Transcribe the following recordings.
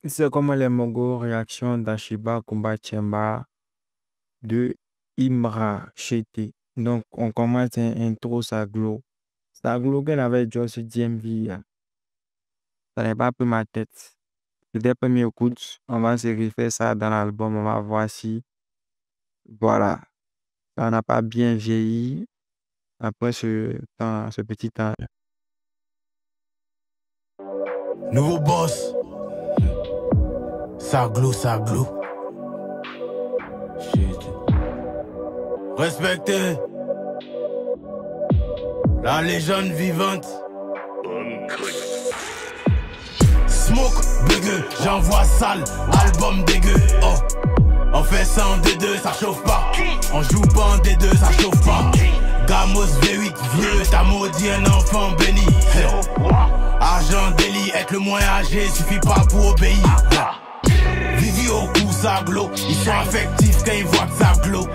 C'est comme les Mongo réactions d'Ashiba Kumba Chemba de Imra Shete. Donc, on commence un intro Saglo. Saglo qu'elle avait déjà ce DMV, ça n'est pas pris ma tête. Dès le premier écoute, on va se refaire ça dans l'album, on va voir si, voilà, ça n'a pas bien vieilli après ce temps, ce petit temps. Nouveau boss, Saglo, Saglo. Shit. Respectez la légende vivante. Smoke, dégueu, j'envoie sale, album dégueu. Oh, on fait ça en D2, ça chauffe pas. On joue pas en D2, ça chauffe pas. Gamos V8, vieux, t'as maudit un enfant béni. Argent délit, être le moins âgé, suffit pas pour obéir. Vivi au cou, ça glow. Ils sont affectifs quand ils voient que ça glow.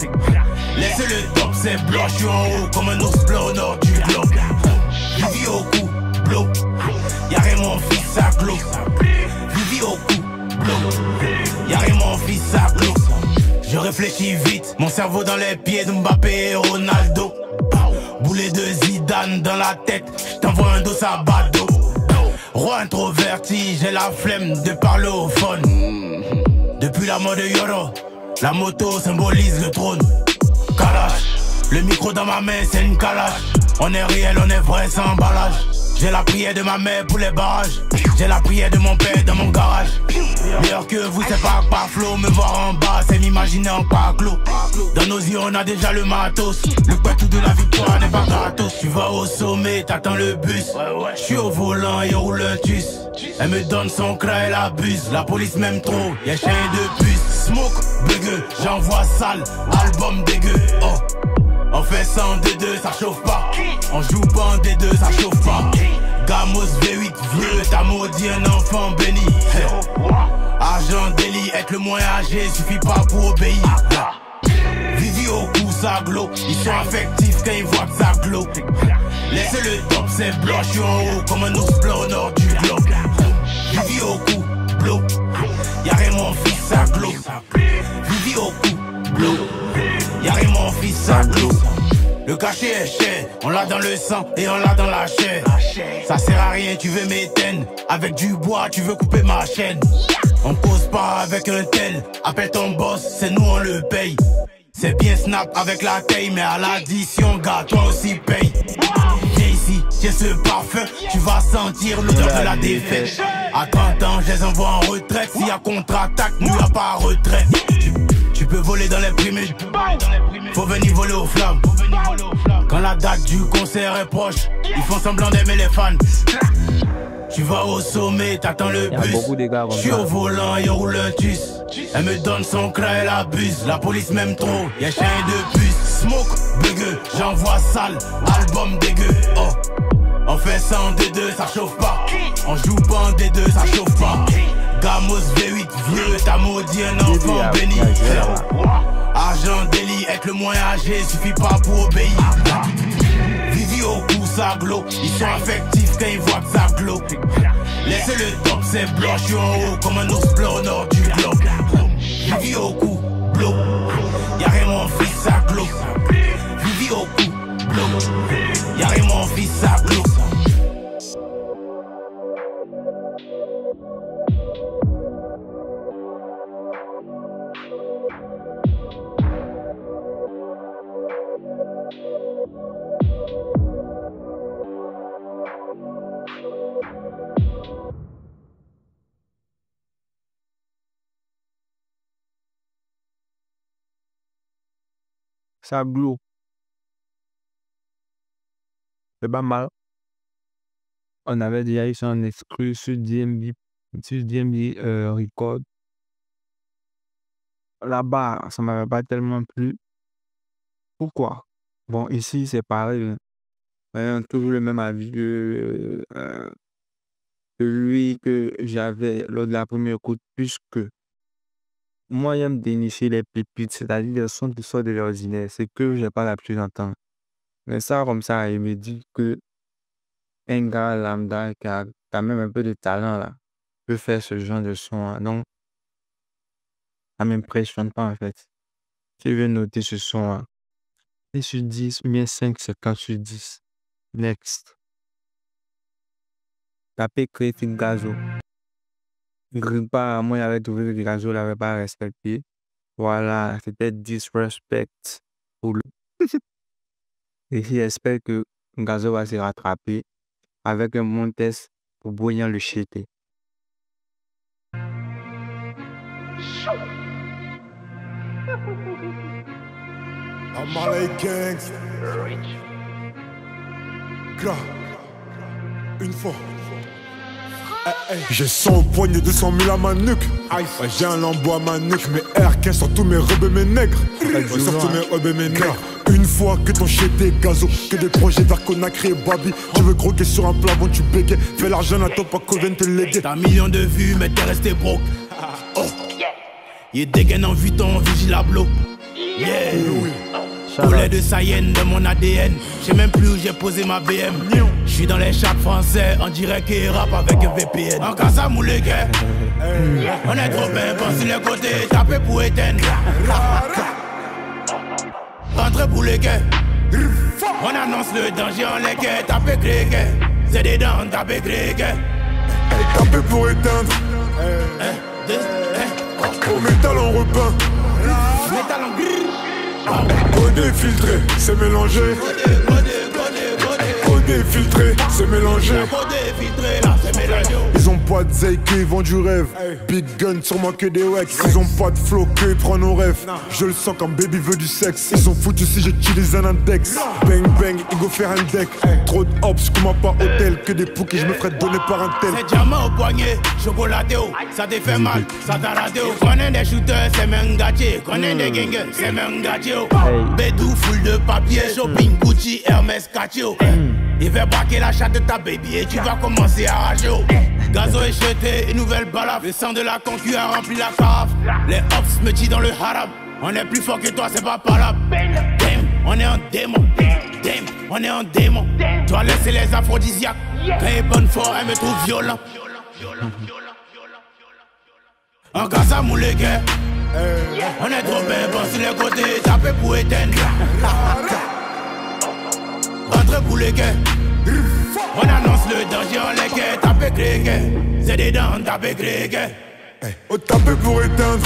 Laissez le top, c'est blanc. Je suis en haut comme un ours blanc au nord du globe. Vivi au cou, blow. Y'a rien mon fils, ça glow. Vivi au cou, blow. Y'a rien mon fils, ça glow. Je réfléchis vite, mon cerveau dans les pieds de Mbappé et Ronaldo. Boulet de Zidane dans la tête, j't'envoie un dos à bado. Roi introverti, j'ai la flemme de parler au phone. Depuis la mort de Yoro, la moto symbolise le trône. Kalash, le micro dans ma main c'est une kalash. On est réel, on est vrai sans emballage. J'ai la prière de ma mère pour les barrages. J'ai la prière de mon père dans mon garage. Meilleur que vous c'est pas par flow. Me voir en bas c'est m'imaginer en pas clos. Dans nos yeux on a déjà le matos. Le tout de la victoire n'est pas gratos. Tu vas au sommet, t'attends le bus. Je suis au volant et roule un tus. Elle me donne son cra, elle abuse. La police m'aime trop, y'a chien de puce. Smoke, dégueu, j'envoie sale, album dégueu. Oh, on fait ça en D2, ça chauffe pas. On joue pas en D2, ça chauffe pas. Gamos V8, vieux, t'as maudit un enfant béni. Argent délit, être le moins âgé, suffit pas pour obéir. Vivi au cou, ça glow. Ils sont affectifs quand ils voient que ça glow. Laissez le top, c'est blanc. Je suis en haut comme un ours blanc au nord du globe. Vivi au cou, blow. Y'a rien mon fils, ça glow. Vivi au cou, blow. Y'a rien mon fils, ça glow. Le cachet est cher, on l'a dans le sang et on l'a dans la chair. Ça sert à rien, tu veux m'éteindre. Avec du bois, tu veux couper ma chaîne. On cause pas avec un tel. Appelle ton boss, c'est nous on le paye. C'est bien snap avec la taille, mais à l'addition, gars, toi aussi paye. Viens ici, j'ai ce parfum, tu vas sentir l'odeur de la défaite. À 30 ans, je les envoie en retraite. S'il y a contre-attaque, nous y'a pas retraite. Tu peux voler dans les primaires, faut venir voler aux flammes. Quand la date du concert est proche, ils font semblant d'aimer les fans. Tu vas au sommet, t'attends le bus. Je suis au volant et on roule un tus. Elle me donne son cra, elle abuse. La police m'aime trop, y'a chien de puce. Smoke, dégueu, j'envoie sale, album dégueu. Oh, on fait ça en D2, ça chauffe pas. On joue pas en D2, ça chauffe pas. Gamos V8, vieux, t'as maudit un enfant béni. Argent délit, être le moins âgé, suffit pas pour obéir. Vivi au cou, ça glow. Ils sont affectifs quand ils voient que ça glow. Laissez le top, c'est blanc. Je suis en haut comme un ours blanc au nord du globe. Vivi au cou, blow. Y'a rien mon fils, ça glow. Vivi au cou, blow. Y'a rien mon fils, ça glow. Saglo, c'est pas mal. On avait déjà eu son exclu sur DMV Record. Là-bas, ça m'avait pas tellement plu. Pourquoi? Bon, ici, c'est pareil, hein. Toujours le même avis celui que j'avais lors de la première écoute, puisque moi, j'aime dénicher les pépites, c'est-à-dire les sons qui sortent de l'ordinaire. C'est que j'ai pas l'habitude d'entendre. Mais ça, comme ça, il me dit que un gars lambda qui a quand même un peu de talent, là, peut faire ce genre de son, hein. Donc, ça m'impressionne pas en fait. Si je veux noter ce son, hein, 10 sur 10 ou bien 5, c'est 4 sur 10. Next. Tapez Critique Gazo. Pas, moi, j'avais trouvé que Gazo l'avait pas respecté. Voilà, c'était disrespect pour lui. Et j'espère que Gazo va se rattraper avec un Montes pour brouillant le chété. Amalay Gangs. Gras. Une fois. J'ai 100 au poignet, 200 000 à ma nuque. Ouais, j'ai un lambeau à ma nuque. Mes R15 sur tous mes rebeux, mes nègres. Sur tous mes rebeux, mes nègres. Une fois que ton shit est gazo, que des projets vers Conakry et Babi. Tu veux croquer sur un plat, bon tu bégais. Fais l'argent, n'attends pas qu'on vienne te léguer. T'as un million de vues, mais t'es resté broke. Oh, il dégaine en 8 ans, vigile à bloc. Yeah. Poulet de Sayen de mon ADN. J'sais même plus où j'ai posé ma BM. J'suis dans les chats français, en direct et rap avec un VPN. En casa moulé gars. On est trop bien, pense sur les côtés, tapez pour éteindre. Entrez pour les gars. On annonce le danger en les gars, tapez gré. C'est des dents, tapez gré. Tapez pour éteindre. Au métal en repeint. Métal en gris. Codé filtré, c'est mélangé. Codé filtré, c'est mélangé. Ils ont pas de zeille qu'ils vendent du rêve. Big gun sur moi que des wax. Ils ont pas de flow que ils prennent nos rêves. Je le sens quand baby veut du sexe. Ils sont foutus si j'utilise un index. Bang bang, il go faire un deck. Trop de hops, comme pas hôtel. Que des poux que je me ferais donner par un tel. C'est diamant au poignet, chocolaté, ça te fait mal, ça t'a raté. Connais des shooters, c'est même gâché. Connais des gangers, c'est même gâché. Bédou, full de papier. Shopping, Gucci, Hermès, Catio. Il va braquer la chatte de ta baby et tu vas commencer à rager. Gazo est jeté, une nouvelle balafre. Le sang de la concu a rempli la carafe. Les hops me tirent dans le haram. On est plus fort que toi, c'est pas palable. Damn, on est en démon. Damn, on est en démon. Toi laisser les aphrodisiaques. Quand elle est bonne fort, elle me trouve violent. En casa moulé gars. On est trop bien, bon sur les côtés, tapez pour éteindre. Entrez pour les gars. On annonce le danger en les gars, tapez gré. C'est des dents, tapez gré. Oh, tapez pour éteindre.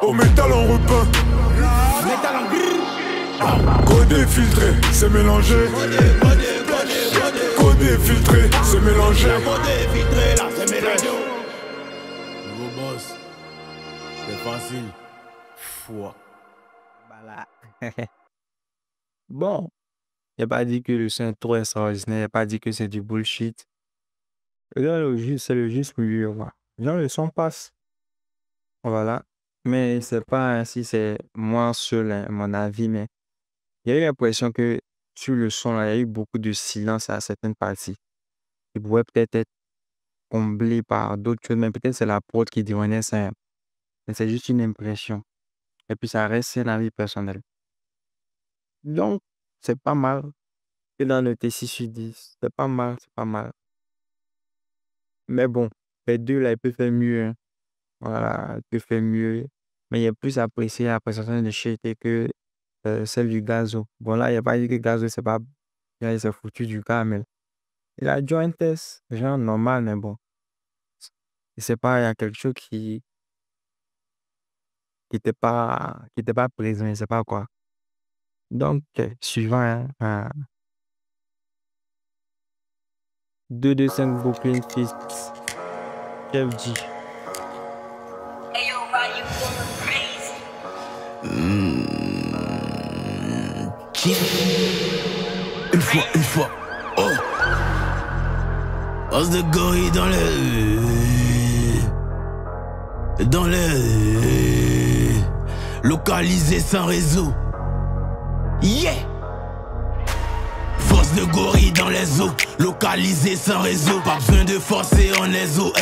Au métal en repeint. Métal en gris. Codé filtré, c'est mélangé. Codé filtré, c'est mélangé. Codé filtré, là c'est mélangé. Nouveau boss, c'est facile. Foi. Voilà. Bon, il n'a pas dit que le son est trop extraordinaire, il n'a pas dit que c'est du bullshit. C'est le juste milieu, voilà. Genre, le son passe. Voilà. Mais c'est pas ainsi, c'est moi seul, hein, mon avis, mais il y a eu l'impression que sur le son, là, il y a eu beaucoup de silence à certaines parties. Il pourrait peut-être être comblé par d'autres choses, mais peut-être c'est la prod qui donnait ça. Mais c'est juste une impression. Et puis ça reste un avis personnel. Donc, c'est pas mal. Et dans le T6 sur 10, c'est pas mal, c'est pas mal. Mais bon, les deux là, ils peuvent faire mieux, hein. Voilà, ils peuvent faire mieux. Mais il est plus apprécié la prestation de Chété que celle du Gazo. Bon, là, il n'y a pas dit que Gazo, c'est pas. Il s'est foutu du camel. Il a jointes, genre normal, mais bon. Je sais pas, il y a quelque chose qui était pas présent, je sais pas quoi. Donc, suivant, hein, 225 Brooklyn Fist, Kev G. Une fois, oh. Os de gorille dans les localisé sans réseau. Yeah. Force de gorille dans les eaux, localisé sans réseau. Pas besoin de forcer en les eaux.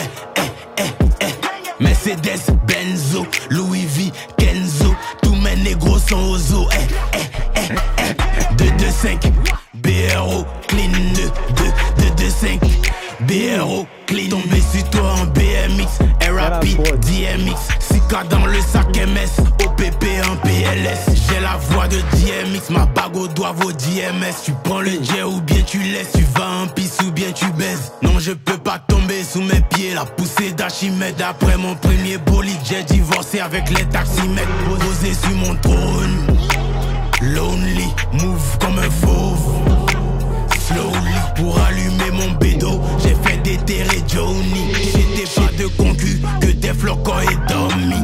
Mercedes, Benzo, Louis V, Kenzo. Tous mes négros sont aux eaux. 225 BRO, clean 225 BRO. DMX, 6K dans le sac MS, OPP en PLS. J'ai la voix de DMX, ma bague au doigt vaut DMS. Tu prends le jet ou bien tu laisses, tu vas en pisse ou bien tu baises. Non je peux pas tomber sous mes pieds, la poussée d'Archimède. Après mon premier bolide, j'ai divorcé avec les taximètres. Posé sur mon trône, lonely, move comme un fauve. Slowly, pour allumer mon bédo, j'ai fait déterrer Johnny. J'étais pas de concu, que des flocons et dormi.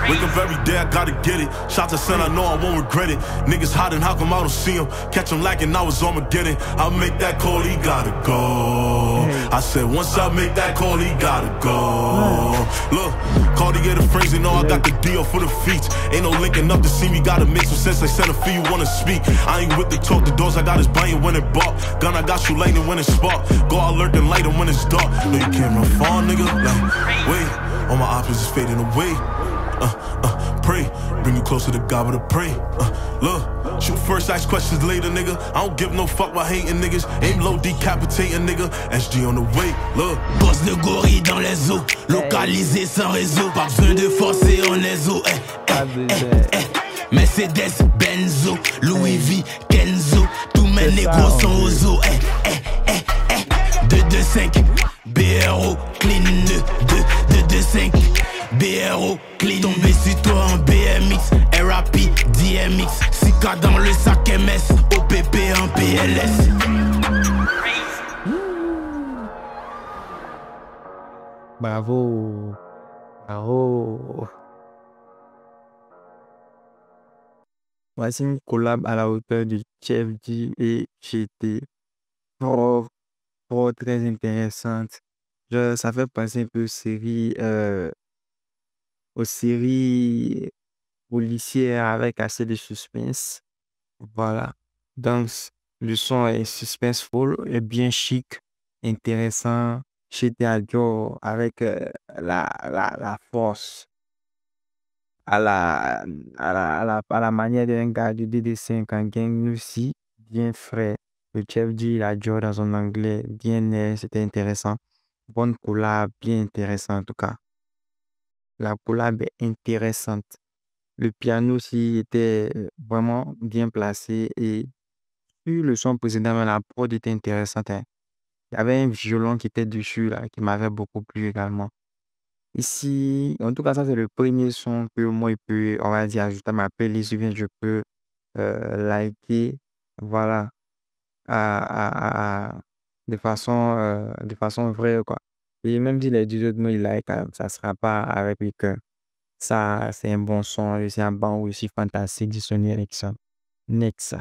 Wake up every day, I gotta get it. Shots to son, I know I won't regret it. Niggas hiding, how come I don't see them? Catch them lacking, I was Armageddon. I'll make that call, he gotta go. I said, once I make that call, he gotta go. Look, Cartier the phrase, you know I got the deal for the feats. Ain't no linking up to see me, gotta make some sense. They send a fee, you wanna speak. I ain't with the talk, the doors I got is biting when it bark. Gun I got you lighting when it spark. Go out lurking lighting when it's dark. No, you can't run far, nigga. Like, wait, all my options is fading away. Pray, bring you closer to God with a pray. Look, shoot first, ask questions later, nigga. I don't give no fuck about hating niggas. Aim low, decapitating, nigga. SG on the way, look. Boss de gorille dans les eaux, localisé sans réseau. Pas besoin de forcer en les eaux. Mercedes, Benzo, Louis V, Kenzo. Tous mes négros sont aux eaux. 225, BRO, clean 225. BRO, clean. Tombé sur toi en BMX, RAP, DMX, 6K dans le sac MS, OPP en PLS. Bravo. Bravo. Voici une collab à la hauteur de Chef G et GT. Fort, très intéressante. Ça fait penser un peu aux séries policières avec assez de suspense. Voilà. Donc, le son est suspenseful et bien chic, intéressant. GT Aljo avec la force à la manière d'un gars de DD5 en gang aussi, bien frais. Le Chef G, la Joe dans son anglais, bien air, c'était intéressant. Bonne collab, bien intéressant en tout cas. La collab est intéressante. Le piano aussi était vraiment bien placé et sur le son précédent, la prod était intéressante. Hein. Il y avait un violon qui était dessus là, qui m'avait beaucoup plu également. Ici, en tout cas, ça c'est le premier son que moi, on va dire, ajouter à ma playlist, ou bien je peux liker, voilà, de façon vraie, quoi. Et même si les deux autres me like, ça sera pas avec le cœur. Ça, c'est un bon son, c'est un bon aussi fantastique du Sony Ericsson. Next.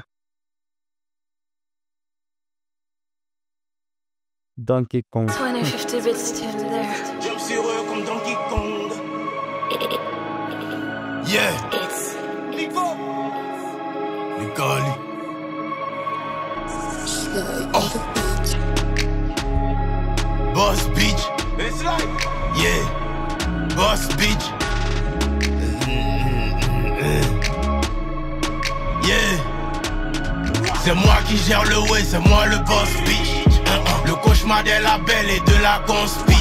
Donkey Kong. 2050 bits tuned there. Jump sur eux comme Donkey Kong. Yeah. It's Nico. Nicole. Boss bitch. It's like. Yeah. Boss bitch. Yeah. C'est moi qui gère le way, c'est moi le boss bitch. Le cauchemar des labels et de la conspi.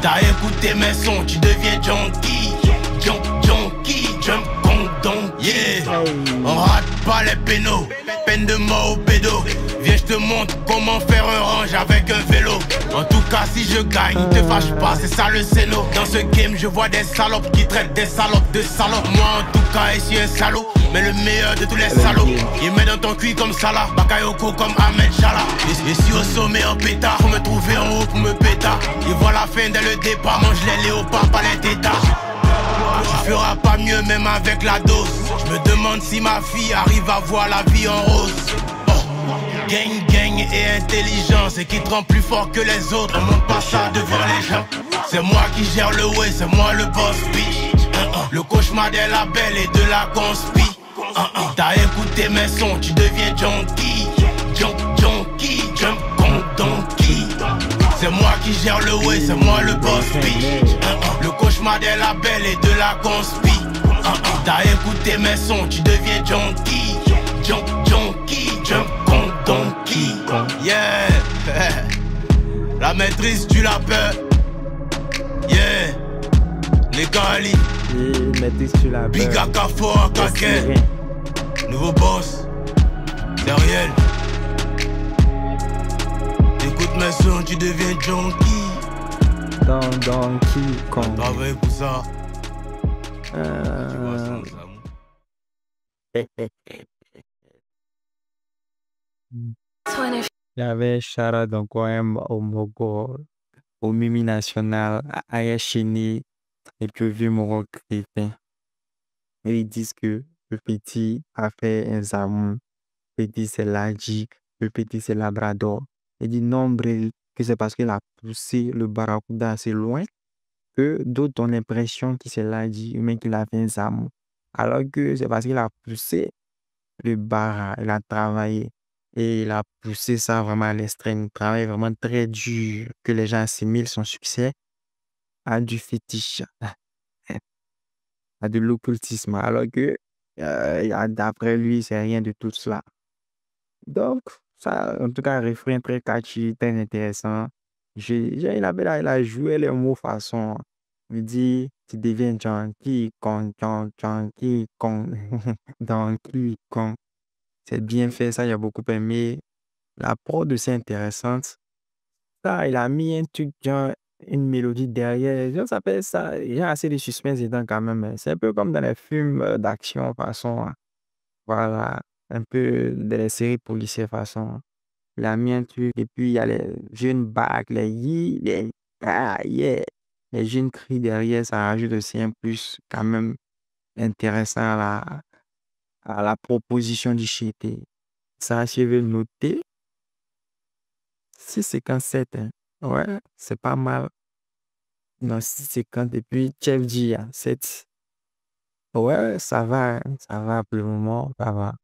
T'as écouté mes sons, tu deviens junkie. Junkie, jump condon. Yeah. On rate pas les pénaux, peine de mort au pédo. Viens, je te montre comment faire un range avec un vélo. En tout cas, si je gagne, te fâche pas, c'est ça le scéno. Dans ce game, je vois des salopes qui traitent des salopes de salopes. Moi, en tout cas, je suis un salaud, mais le meilleur de tous les salauds. Il met dans ton cuit comme Salah, Bakayoko comme Ahmed Chala. Et si au sommet en pétard, faut me trouver en haut pour me pétard. Il voit la fin dès le départ, mange les léopards, pas les tétards. Tu feras pas mieux même avec la dose. Je me demande si ma fille arrive à voir la vie en rose. Gang et intelligence, et qui te rend plus fort que les autres. On monte pas ça devant les gens. C'est moi qui gère le way, c'est moi le boss bitch. Le cauchemar des labels et de la conspi. T'as écouté mes sons, tu deviens junkie. Junkie, jump donkey. C'est moi qui gère le way, c'est moi le boss bitch. Le cauchemar des labels et de la conspi. T'as écouté mes sons, tu deviens junkie. Junkie, jump donkey. Yeah. La maîtrise du lapin. Yeah. Kali. Et mettez sur la Big beurre. Akafo Akake. Nouveau boss. C'est Ariel. Écoute mes sons, tu deviens junkie. Dans Donkey Kong. Travaille pour ça. Twenty. Il y avait Shara donc au Mogo, au Mimi National, à Ayachini et puis au Vieux Moro Crétin. Et ils disent que le petit a fait un zamou, le petit c'est Ladji, le petit c'est Labrador. Il dit non, Bril, que c'est parce qu'il a poussé le barracuda assez loin que d'autres ont l'impression que c'est Ladji, mais qu'il a fait un zamou. Alors que c'est parce qu'il a poussé le barra, il a travaillé. Et il a poussé ça vraiment à l'extrême. Il travaille vraiment très dur, que les gens assimilent son succès à du fétiche, à de l'occultisme. Alors que, d'après lui, c'est rien de tout cela. Donc, ça, en tout cas, un refrain très catchy, très intéressant. Il a joué les mots façon. Il dit, tu deviens Donkey Kong, Donkey Kong, Donkey Kong. C'est bien fait, ça, il a beaucoup aimé. La prod aussi intéressante. Ça, il a mis un truc, genre, une mélodie derrière. Je s'appelle ça. Il y a assez de suspense dedans quand même. C'est un peu comme dans les films d'action, façon. Voilà. Un peu dans les séries policières, façon. Il a mis un truc. Et puis, il y a les jeunes bacs, les yi, yeah. Les jeunes cris derrière, ça rajoute aussi un plus quand même intéressant à la proposition du shit. Ça, je vais le noter. 6,57. Hein. Ouais, c'est pas mal. Non, 6,50. Et puis, Chef G, 7. Ouais, ça va. Hein. Ça va pour le moment. Ça va.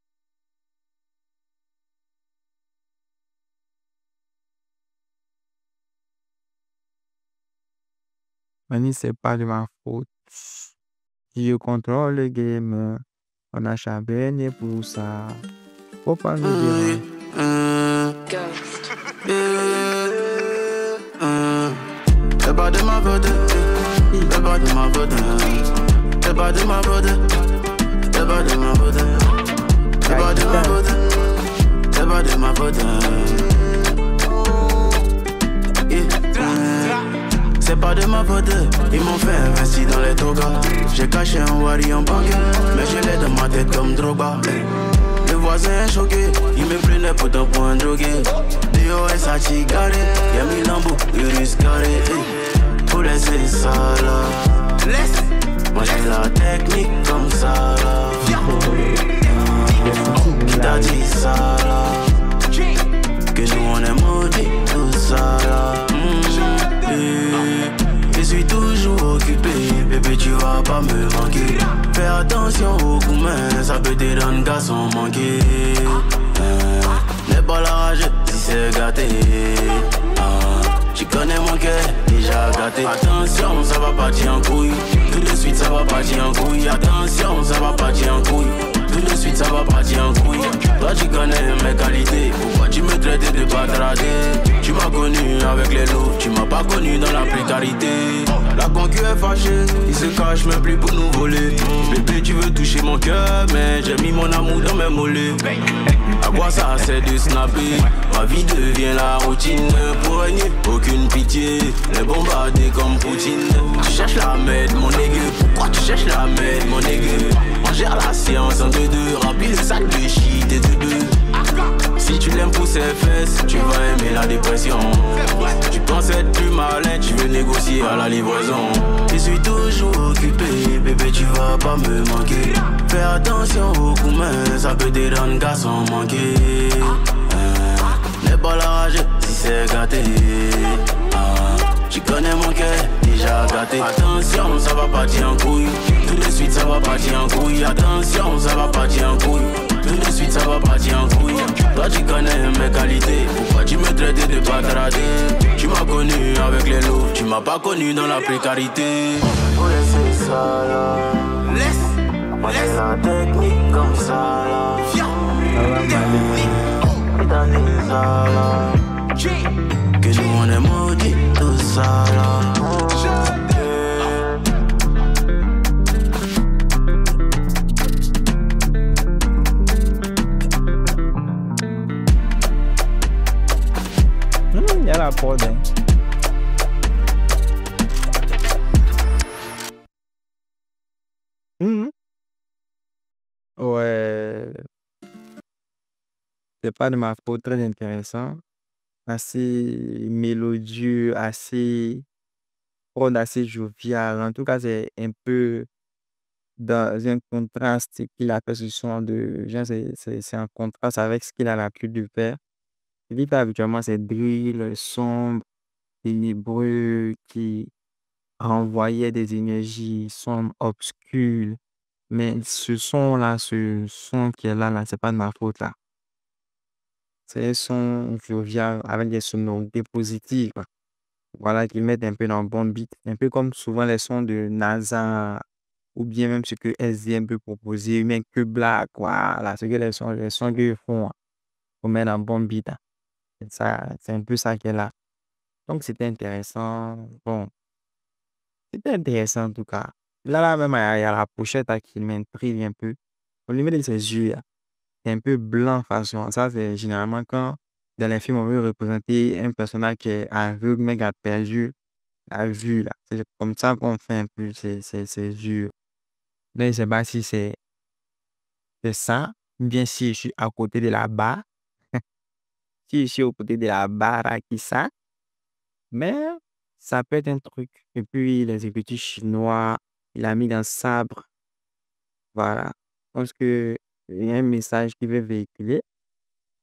Mani, c'est pas de ma faute. Si je contrôle le game, on a chabené pour ça. Faut pas nous dire. Ghost. C'est pas de ma faute. C'est pas de ma faute. C'est pas de ma faute. C'est pas de ma faute. C'est pas de ma faute. C'est pas de ma faute. C'est pas de ma faute, ils m'ont fait investir dans les togas. J'ai caché un wari en banque, mais je l'ai dans ma tête comme Drogba. Le voisin est choqué, il me prenait pourtant pour un drogué. DOS a chigaré, y'a mis lambeau, Iris carré. Faut laisser ça là. Laisse, moi j'ai la technique comme ça là. Qui t'a dit ça là? Que nous on est maudits, tout ça là. Je suis toujours occupé, bébé tu vas pas me manquer. Fais attention aux gourmets, ça peut te rendre garçon manqué. N'aie pas la rage si c'est gâté. Tu connais mon cœur, déjà gâté. Attention, ça va partir en couille. Tout de suite ça va partir en couille. Attention, ça va partir en couille. Tout de suite ça va partir en couille. Toi tu connais mes qualités. Pourquoi tu me traites de patrader? Tu m'as connu avec les loups, tu m'as pas connu dans la précarité. La concu est fâchée, il se cache même plus pour nous voler. Bébé tu veux toucher mon cœur, mais j'ai mis mon amour dans mes mollets. À quoi ça c'est de snapper? Ma vie devient la routine. Pour régner, aucune pitié. Les bombardés comme Poutine. Tu cherches la merde mon nègre. Pourquoi tu cherches la merde mon nègre? On gère la science en deux. Remplis le sac de shit et de deux. Si tu l'aimes pour ses fesses, tu vas aimer la dépression. Tu penses être plus malin, tu veux négocier à la livraison. Je suis toujours occupé, bébé tu vas pas me manquer. Fais attention aux gourmets, ça peut te rendre garçon manqué. N'aie pas la rage si c'est gâté. Tu connais mon cœur, déjà gâté. Attention, ça va partir en couille. Tout de suite ça va partir en couille. Attention, ça va partir en couille. Tout de suite ça va partir en couille. Toi tu connais mes qualités. Pourquoi tu me traites de patrader? Tu m'as connu avec les loups, tu m'as pas connu dans la précarité. Faut laisser ça là. Laisse, moi j'ai la technique comme ça là. Viens, technique, ça là. Que nous on est maudits, tout ça là. la prod, hein. Ouais, c'est pas de ma faute, très intéressant, assez mélodieux, assez prod, assez jovial. En tout cas, c'est un peu dans un contraste qu'il a fait ce son de genre, c'est un contraste avec ce qu'il a l'habitude de faire. Ce qu'il fait habituellement, c'est drill, sombre, ténébreux, qui renvoyait des énergies sombres, obscures. Mais ce son qui est là, c'est pas de ma faute, là. C'est un son jovial avec des sonorités positives, quoi. Voilà, qu'ils mettent un peu dans le bon beat. Un peu comme souvent les sons de NASA ou bien même ce que SDM peut proposer, même que Black, voilà, ce que les sons qu'ils font, hein, pour mettre dans le bon beat, hein. C'est un peu ça qui est là. Donc, c'était intéressant. Bon, c'était intéressant en tout cas. Là, même, il y a la pochette là, qui m'intrigue un peu. Au niveau de ses yeux, là, c'est un peu blanc façon. Ça, c'est généralement quand dans les films, on veut représenter un personnage qui est aveugle, mais qui a perdu la vue. Là. C'est comme ça qu'on fait un peu ses yeux. Là, je ne sais pas si c'est ça, ou bien si je suis à côté de la barre. Si je suis au côté de la barre, là, qui ça. Mais ça peut être un truc. Et puis, les écritures chinois, il a mis dans le sabre. Voilà. Je pense qu'il y a un message qui veut véhiculer.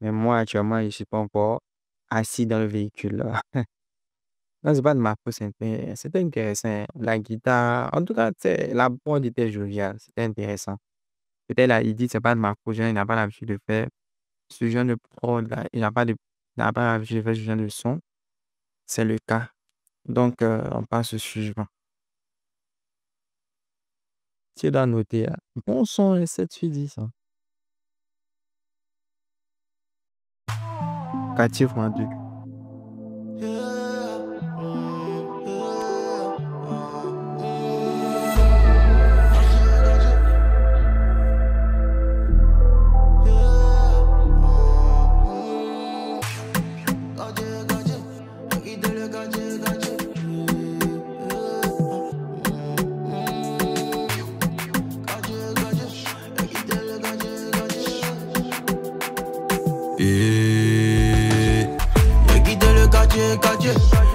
Mais moi, actuellement, je ne suis pas encore assis dans le véhicule, là. Non, c'est pas de ma faute, c'était intéressant. La guitare, en tout cas, la prod était joviale, c'était intéressant. Peut-être là, il dit c'est pas de ma faute, il n'a pas l'habitude de faire ce genre de prod là, il n'a pas l'habitude de faire ce genre de son. C'est le cas. Donc, on passe au suivant. Tu dois noter, là. Bon son, et 7 sur 10, hein. Captive rendu.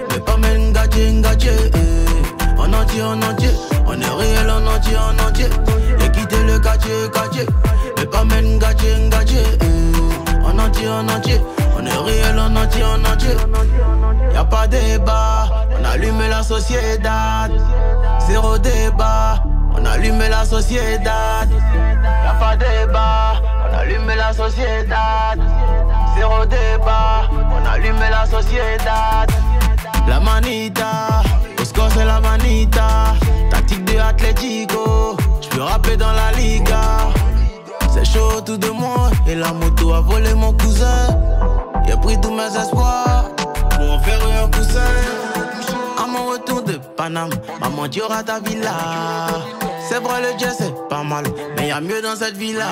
Mais pas même gâché. En entier, on est réel en entier. Et quitter le quartier. Mais pas même gâché. En entier, on est réel en entier. Y'a pas débat, on allume la société. Zéro débat, on allume la société. Y'a pas débat, on allume la société. Zéro débat, on allume la société. La manita, au score c'est la manita. Tactique de Atlético, j'peux rapper dans la liga. C'est chaud autour de moi et la moto a volé mon cousin. J'ai pris tous mes espoirs pour en faire un coussin. À mon retour de Paname, maman tu auras ta villa. C'est vrai le jazz c'est pas mal, mais y'a mieux dans cette villa.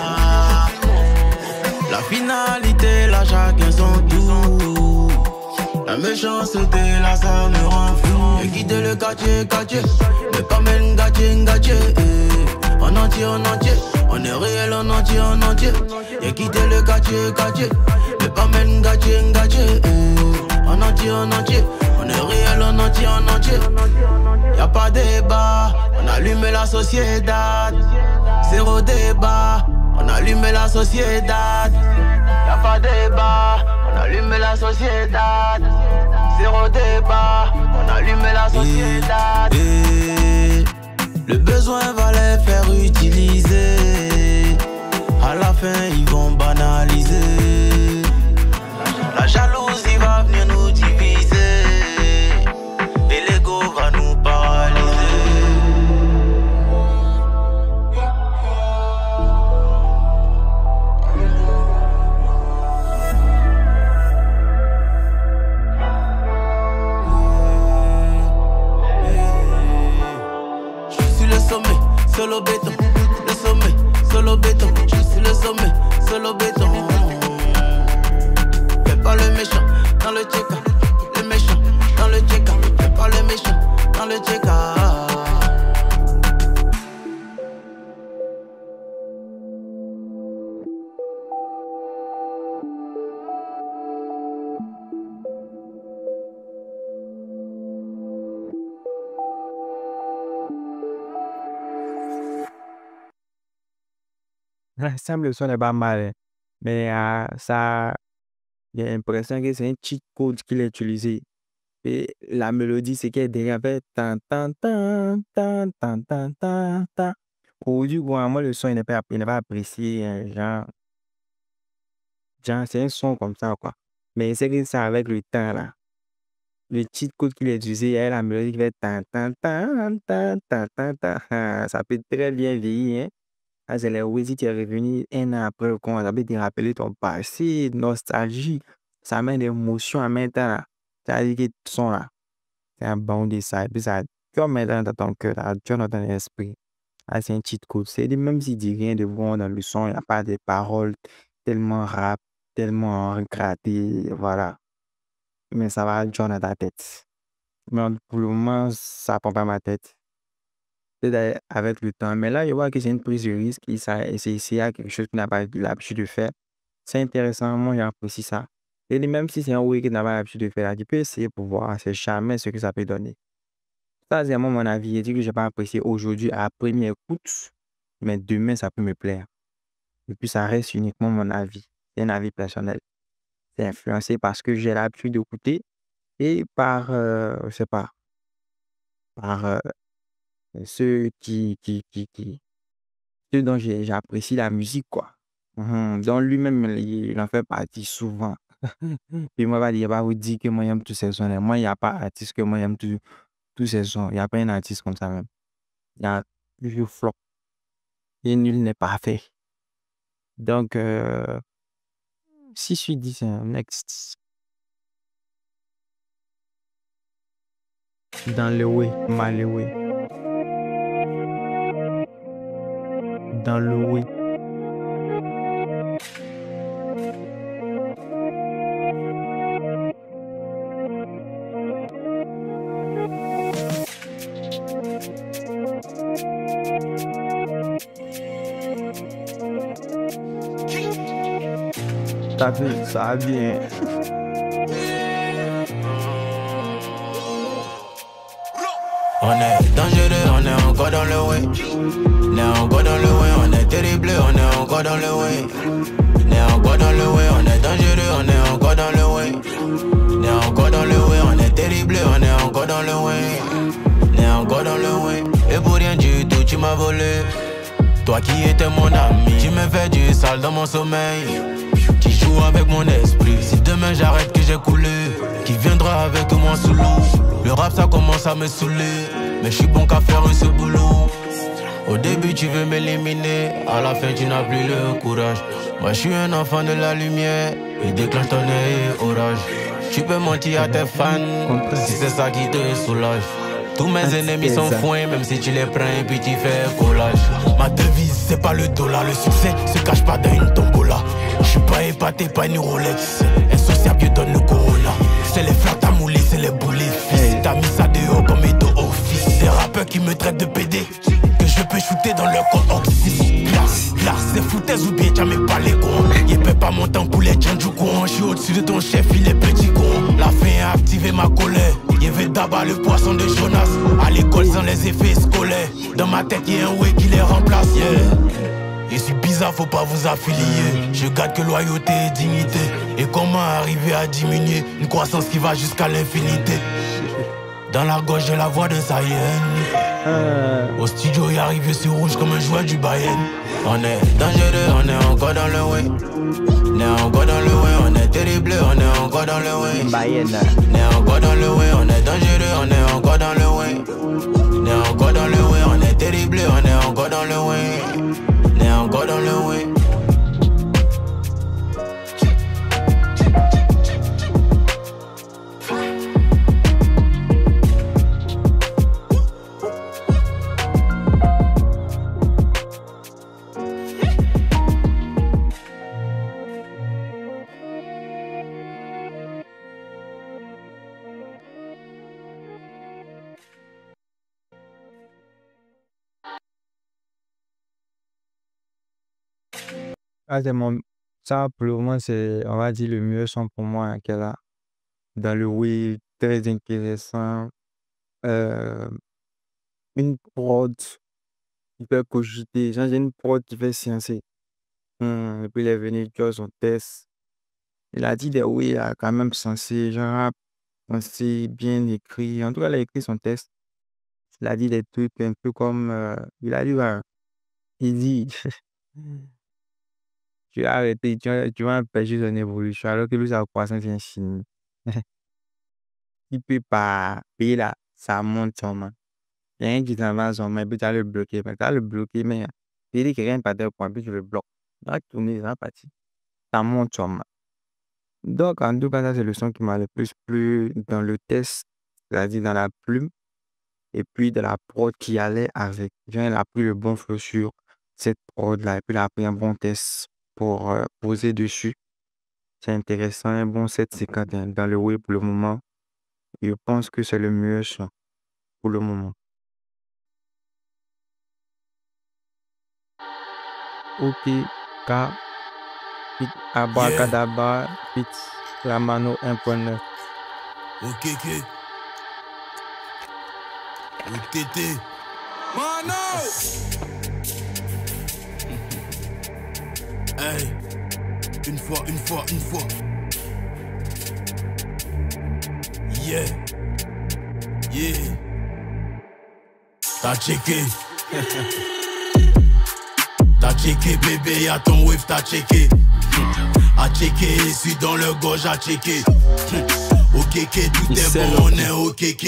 La finalité, là chacun son tour. La méchanceté, là ça me rend fou. J'ai quitté le quartier, mais pas même gâché. En entier, on est réel en entier. J'ai quitté le quartier, mais pas même gâché. En entier, on est réel en entier. Y'a pas débat, on allume la société. Zéro débat, on allume la société. Y'a pas débat, on allume la société. Zéro débat, on allume la société. Le besoin va les faire utiliser. À la fin, ils vont banaliser. La jalousie va venir nous diviser. Et l'ego va nous paralyser. Solo béton, le sommet, solo béton. Je suis le sommet, solo béton. Fais pas le méchant dans le check, le méchant le check-out. Ça me sonne pas mal, hein. Mais ça, j'ai l'impression que c'est un cheat code qu'il a utilisé. Et la mélodie, c'est qu'elle derrière fait tan tan tan tan tan tan tan tan. Aujourd'hui, moi, le son, il n'est pas apprécié, hein, genre, c'est un son comme ça, quoi. Mais c'est que ça avec le temps, là. Le cheat code qu'il a utilisé, elle, la mélodie qui fait tan tan tan tan tan tan tan. Ça peut très bien vieillir, hein. Ah, c'est les Wheezy qui est revenu un an après le concert. Ça peut te rappeler ton passé, nostalgie. Ça met des émotions en même temps, là. C'est-à-dire que tout son, là. C'est un bon de ça. Et puis ça comme maintenant dans ton cœur, ça tue dans ton esprit. Ah, c'est un cheat code. C'est même s'il dit rien de bon dans le son, il n'y a pas de paroles tellement rap, tellement gratté, voilà. Mais ça va jouer dans ta tête. Mais pour le moment, ça prend pas ma tête. Peut-être avec le temps. Mais là, je vois que c'est une prise de risque. Et ça, c'est quelque chose qu'il n'a pas l'habitude de faire. C'est intéressant, moi j'apprécie ça. Et même si c'est un oui qu'il n'a pas l'habitude de faire, tu peux essayer pour voir. C'est jamais ce que ça peut donner. Ça, c'est moi mon avis. Je dis que je n'ai pas apprécié aujourd'hui à première écoute, mais demain, ça peut me plaire. Et puis, ça reste uniquement mon avis. C'est un avis personnel. C'est influencé parce que j'ai l'habitude d'écouter et par, je sais pas, par ceux ceux dont j'apprécie la musique, quoi. Donc, lui-même, il en fait partie souvent. Puis, moi, il va vous dire que moi, j'aime tous ces sons. Moi, il n'y a pas d'artiste que moi, j'aime tous ces sons. Il n'y a pas un artiste comme ça même. Il y a toujours flop. Et nul n'est parfait. Donc, 6 sur 10, hein, next. Dans le way, mal le way. Dans le way. Ça vient. On est dangereux, on est encore dans le way. On est encore dans le way, on est terrible, on est encore dans le way. On est encore dans le way, on est dangereux, on est encore dans le way. On est encore dans le way, on est terrible, on est encore dans le way. On est encore dans le way. Et pour rien du tout, tu m'as volé. Toi qui étais mon ami, tu me fais du sale dans mon sommeil. Tu joues avec mon esprit. Si demain j'arrête que j'ai coulé, qui viendra avec moi sous l'eau? Le rap ça commence à me saouler, mais je suis bon qu'à faire ce boulot. Au début tu veux m'éliminer, à la fin tu n'as plus le courage. Moi je suis un enfant de la lumière, et déclenche ton œil orage. Tu peux mentir à tes fans, si c'est ça qui te soulage. Tous mes ennemis sont foins, même si tu les prends et puis tu fais collage. Ma devise c'est pas le dollar, le succès se cache pas dans une tombola. Je suis pas épaté, pas une Rolex, insociable je donne le corona. C'est les flats à mouler, c'est les boulets fils. T'as mis ça dehors comme éto office. Des rappeurs qui me traitent de PD, que je peux shooter dans leur corps oxy. Là, c'est foutaise ou bien t'as même pas les cons. Y'a peut pas mon temps pour les gens du con. Je suis au-dessus de ton chef, il est petit con. La fin a activé ma colère. Y'avait d'abord le poisson de Jonas. À l'école sans les effets scolaires. Dans ma tête y'a un way qui les remplace, yeah. Et c'est bizarre, faut pas vous affilier. Je garde que loyauté et dignité. Et comment arriver à diminuer une croissance qui va jusqu'à l'infinité. Dans la gauche j'ai la voix de Zayen. Au studio y arrivé sur rouge comme un joueur du Bayern. On est dangereux, on est encore dans le way. On est encore dans le way, on est terrible, on est encore dans le way. Bayern. On est encore dans le way, on est dangereux, on est encore dans le way. On est encore dans le way, on est terrible, on est encore dans le way. On est encore dans le way. Ah, c'est mon... Ça, pour le moment, c'est, on va dire, le meilleur son pour moi hein, qu'elle a. Dans le oui, très intéressant. Euh, une prod qui peut cogiter. J'ai une prod qui fait sciencer. Et puis, il est venu faire son test. Il a dit des oui, il a quand même sensé, genre, sensé, bien écrit. En tout cas, il a écrit son test. Il a dit des trucs un peu comme... il a dit, ouais, il dit, tu vas arrêter, tu vas empêcher son évolution, alors que lui, sa croissance est infinie. Il peut pas payer là, ça monte son main. Il y a rien qui s'en va son main, puis tu vas le bloquer. Mais tu vas le bloquer, mais il dit que rien ne part d'un point, puis tu le bloques. Il va tourner, ça va partir. Ça monte son main. Donc, en tout cas, ça, c'est le son qui m'a le plus plu dans le test, c'est-à-dire dans la plume, et puis de la prod qui allait avec. Genre, il a pris le bon flow sur cette prod-là, et puis il a pris un bon test pour poser dessus. C'est intéressant, un bon 750 hein, dans le web pour le moment. Je pense que c'est le mieux son pour le moment. Ok, K, Pit Abracadabra, Pit Lamano 1.9. OKK. OTT. Mano! Hey, une fois. Yeah. T'as checké. T'as checké bébé, y'a ton wave, t'as checké. A checké, suis dans le gauche, à checké. OKK, tout est bon, on est OKK.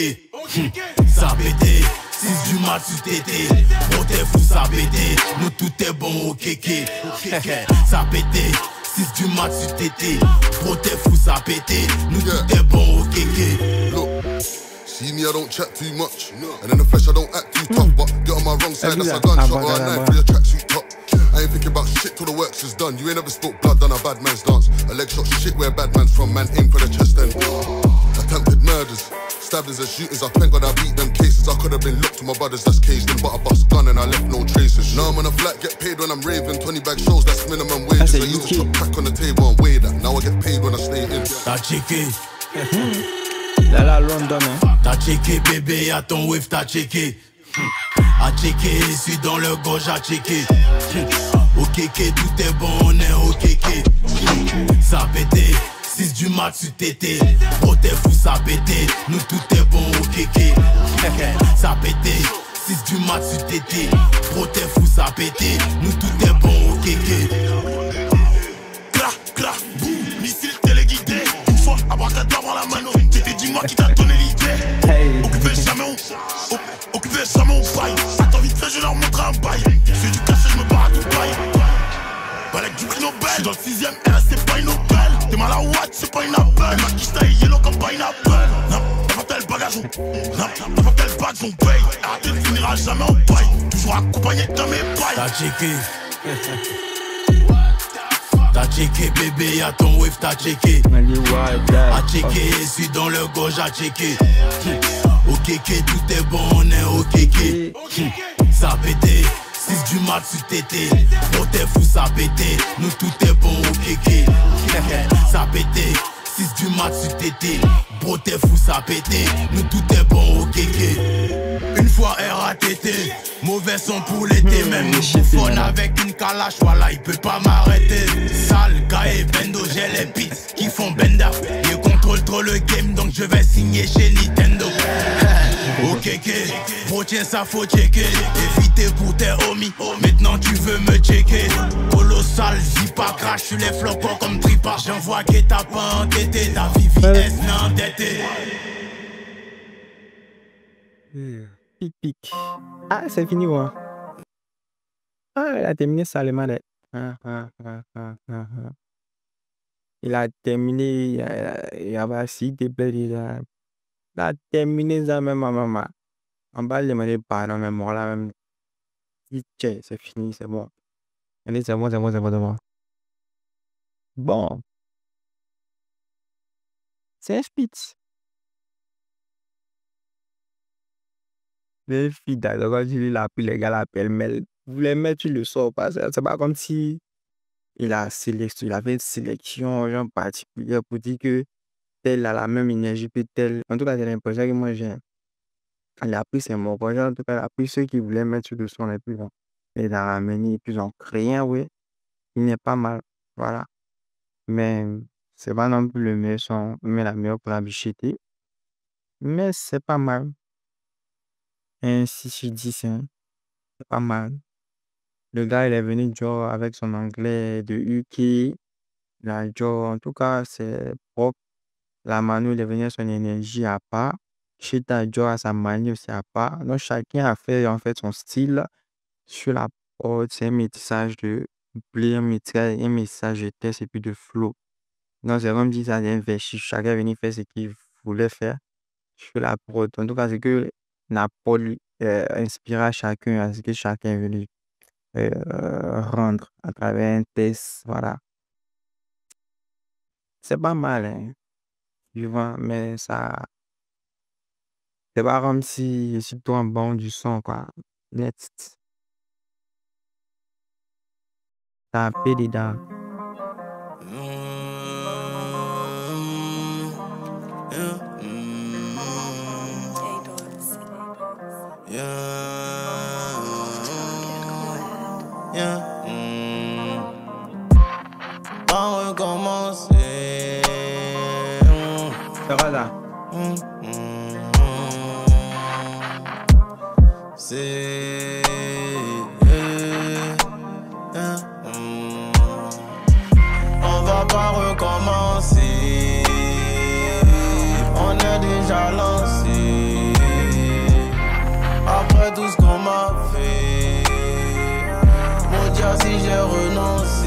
Ça pété, 6 du mat sur tété. Bon t'es fou, ça pété, nous tout est bon OKK. Ça pété, 6 du mat sur tété. Bon t'es fou, ça pété, nous tout est bon OKK. Look, see me, I don't chat too much. And in the flesh, I don't act too tough. But get on my wrong side, that's a gunshot or a knife for your tracksuit top. I ain't thinking about shit till the works is done. You ain't ever spilled blood, done a bad man's dance. A leg shot shit where bad man's from, man, aim for the chest then. Attempted murders, stabbings and shootings. I thank God I beat them cases. I could have been looked to my brothers that's caged in, but I bust gun and I left no traces. Now I'm on a flat, get paid when I'm raving. 20 bag shows, that's minimum wages. I used to chop crack on the table and weigh that. Now I get paid when I stay in. T'as checké. La London, hein. T'as checké bébé, y'a ton wave, t'as checké. A checké, suis dans le gauche, à checké. OKK, tout est bon, on est OKK. Ça pété, 6 du mat sur tété. Oh t'es fou, ça pété, nous tout est bon OKK. Ça pété, 6 du mat sur tété. Oh t'es fou, ça pété, nous tout est bon OKK. Clac, clac, boum, missile téléguidé. Une fois, abracadabra la mano. T'étais dis-moi qui t'a donné l'idée. Occupé jamais on bail. Attends vite fait, je leur montre un bail. C'est du cash et je me barre à Dubaï. Balèque du prix Nobel. J'suis dans le 6ème RS, c'est pas une Nobel. T'es mal à Watt, c'est pas une appel. Ma quiche taille yellow comme pas une appel. N'importe quel bagage n'importe quel badge on paye. Arrêtez de finira jamais en paille. Toujours accompagné de mes pailles. T'as checké. T'as checké bébé, y'a ton wave, t'as checké. A checké, suis dans le gauche, à checké. OKK, tout est bon, on est OKK. Ça pété, 6 du mat sur tété. Oh t'es fou, ça pété, nous tout est bon OKK. Ça pété, 6 du mat sur tété. Bro t'es fou, ça pété, nous tout est bon OKK. Une fois RATT, mauvais son pour l'été. Même nous bouffons avec une calache, voilà il peut pas m'arrêter. Sale, gars et bendo, j'ai les beats qui font bender. Ils contrôlent trop le game, donc je vais signer chez Nintendo. OKK, bro tiens ça faut checker. Éviter pour tes homies, maintenant tu veux me checker. Colossal, vis pas crash sur les flocons comme tripa. J'envoie que t'as pas entêté, ta vie VS n'a endetté. Pic, pic. Ah, c'est fini, ouais. Ah, il a terminé salement. Il a terminé, il a assis des blés, il a terminé ça même à maman. En bas, il demandait pardon, mais moi là, même. C'est fini, c'est bon. Allez, c'est bon. Bon, c'est un spitz. Les filles d'accord, quand tu lis la pluie, les gars l'appellent, mais vous les mettez, tu le sors pas. C'est pas comme si il avait une sélection genre particulière pour dire que tel a la même énergie que tel. En tout cas, c'est l'impression que moi j'ai. Il a pris ses mots. En tout cas, il a pris ceux qui voulaient mettre sur le son les plus longs. Et il a ramené, et puis ils ont créé un, oui. Il n'est pas mal. Voilà. Mais c'est pas non plus le meilleur son, mais la meilleure pour la bicheter. Mais c'est pas mal. Un 6 sur 10, hein. C'est pas mal. Le gars, il est venu genre avec son anglais de UK. La genre, en tout cas, c'est propre. La Manu, il est venu avec son énergie à part. Chita Joe a sa manière aussi à part. Donc, chacun a fait en fait son style sur la prod. C'est un métissage de blé, un message de test et puis de flow. Donc, c'est comme si ça vient vers chacun est venu faire ce qu'il voulait faire sur la prod. En tout cas, c'est que Napoli inspira chacun à ce que chacun est venu rendre à travers un test. Voilà. C'est pas mal, hein, tu vois, mais ça, c'est pas comme si je suis toi un bon du son, quoi. Net. T'as un dedans. On recommencer. Ça va là? C'est on va pas recommencer. On est déjà lancé. Après tout ce qu'on m'a fait, mon Dieu, si j'ai renoncé.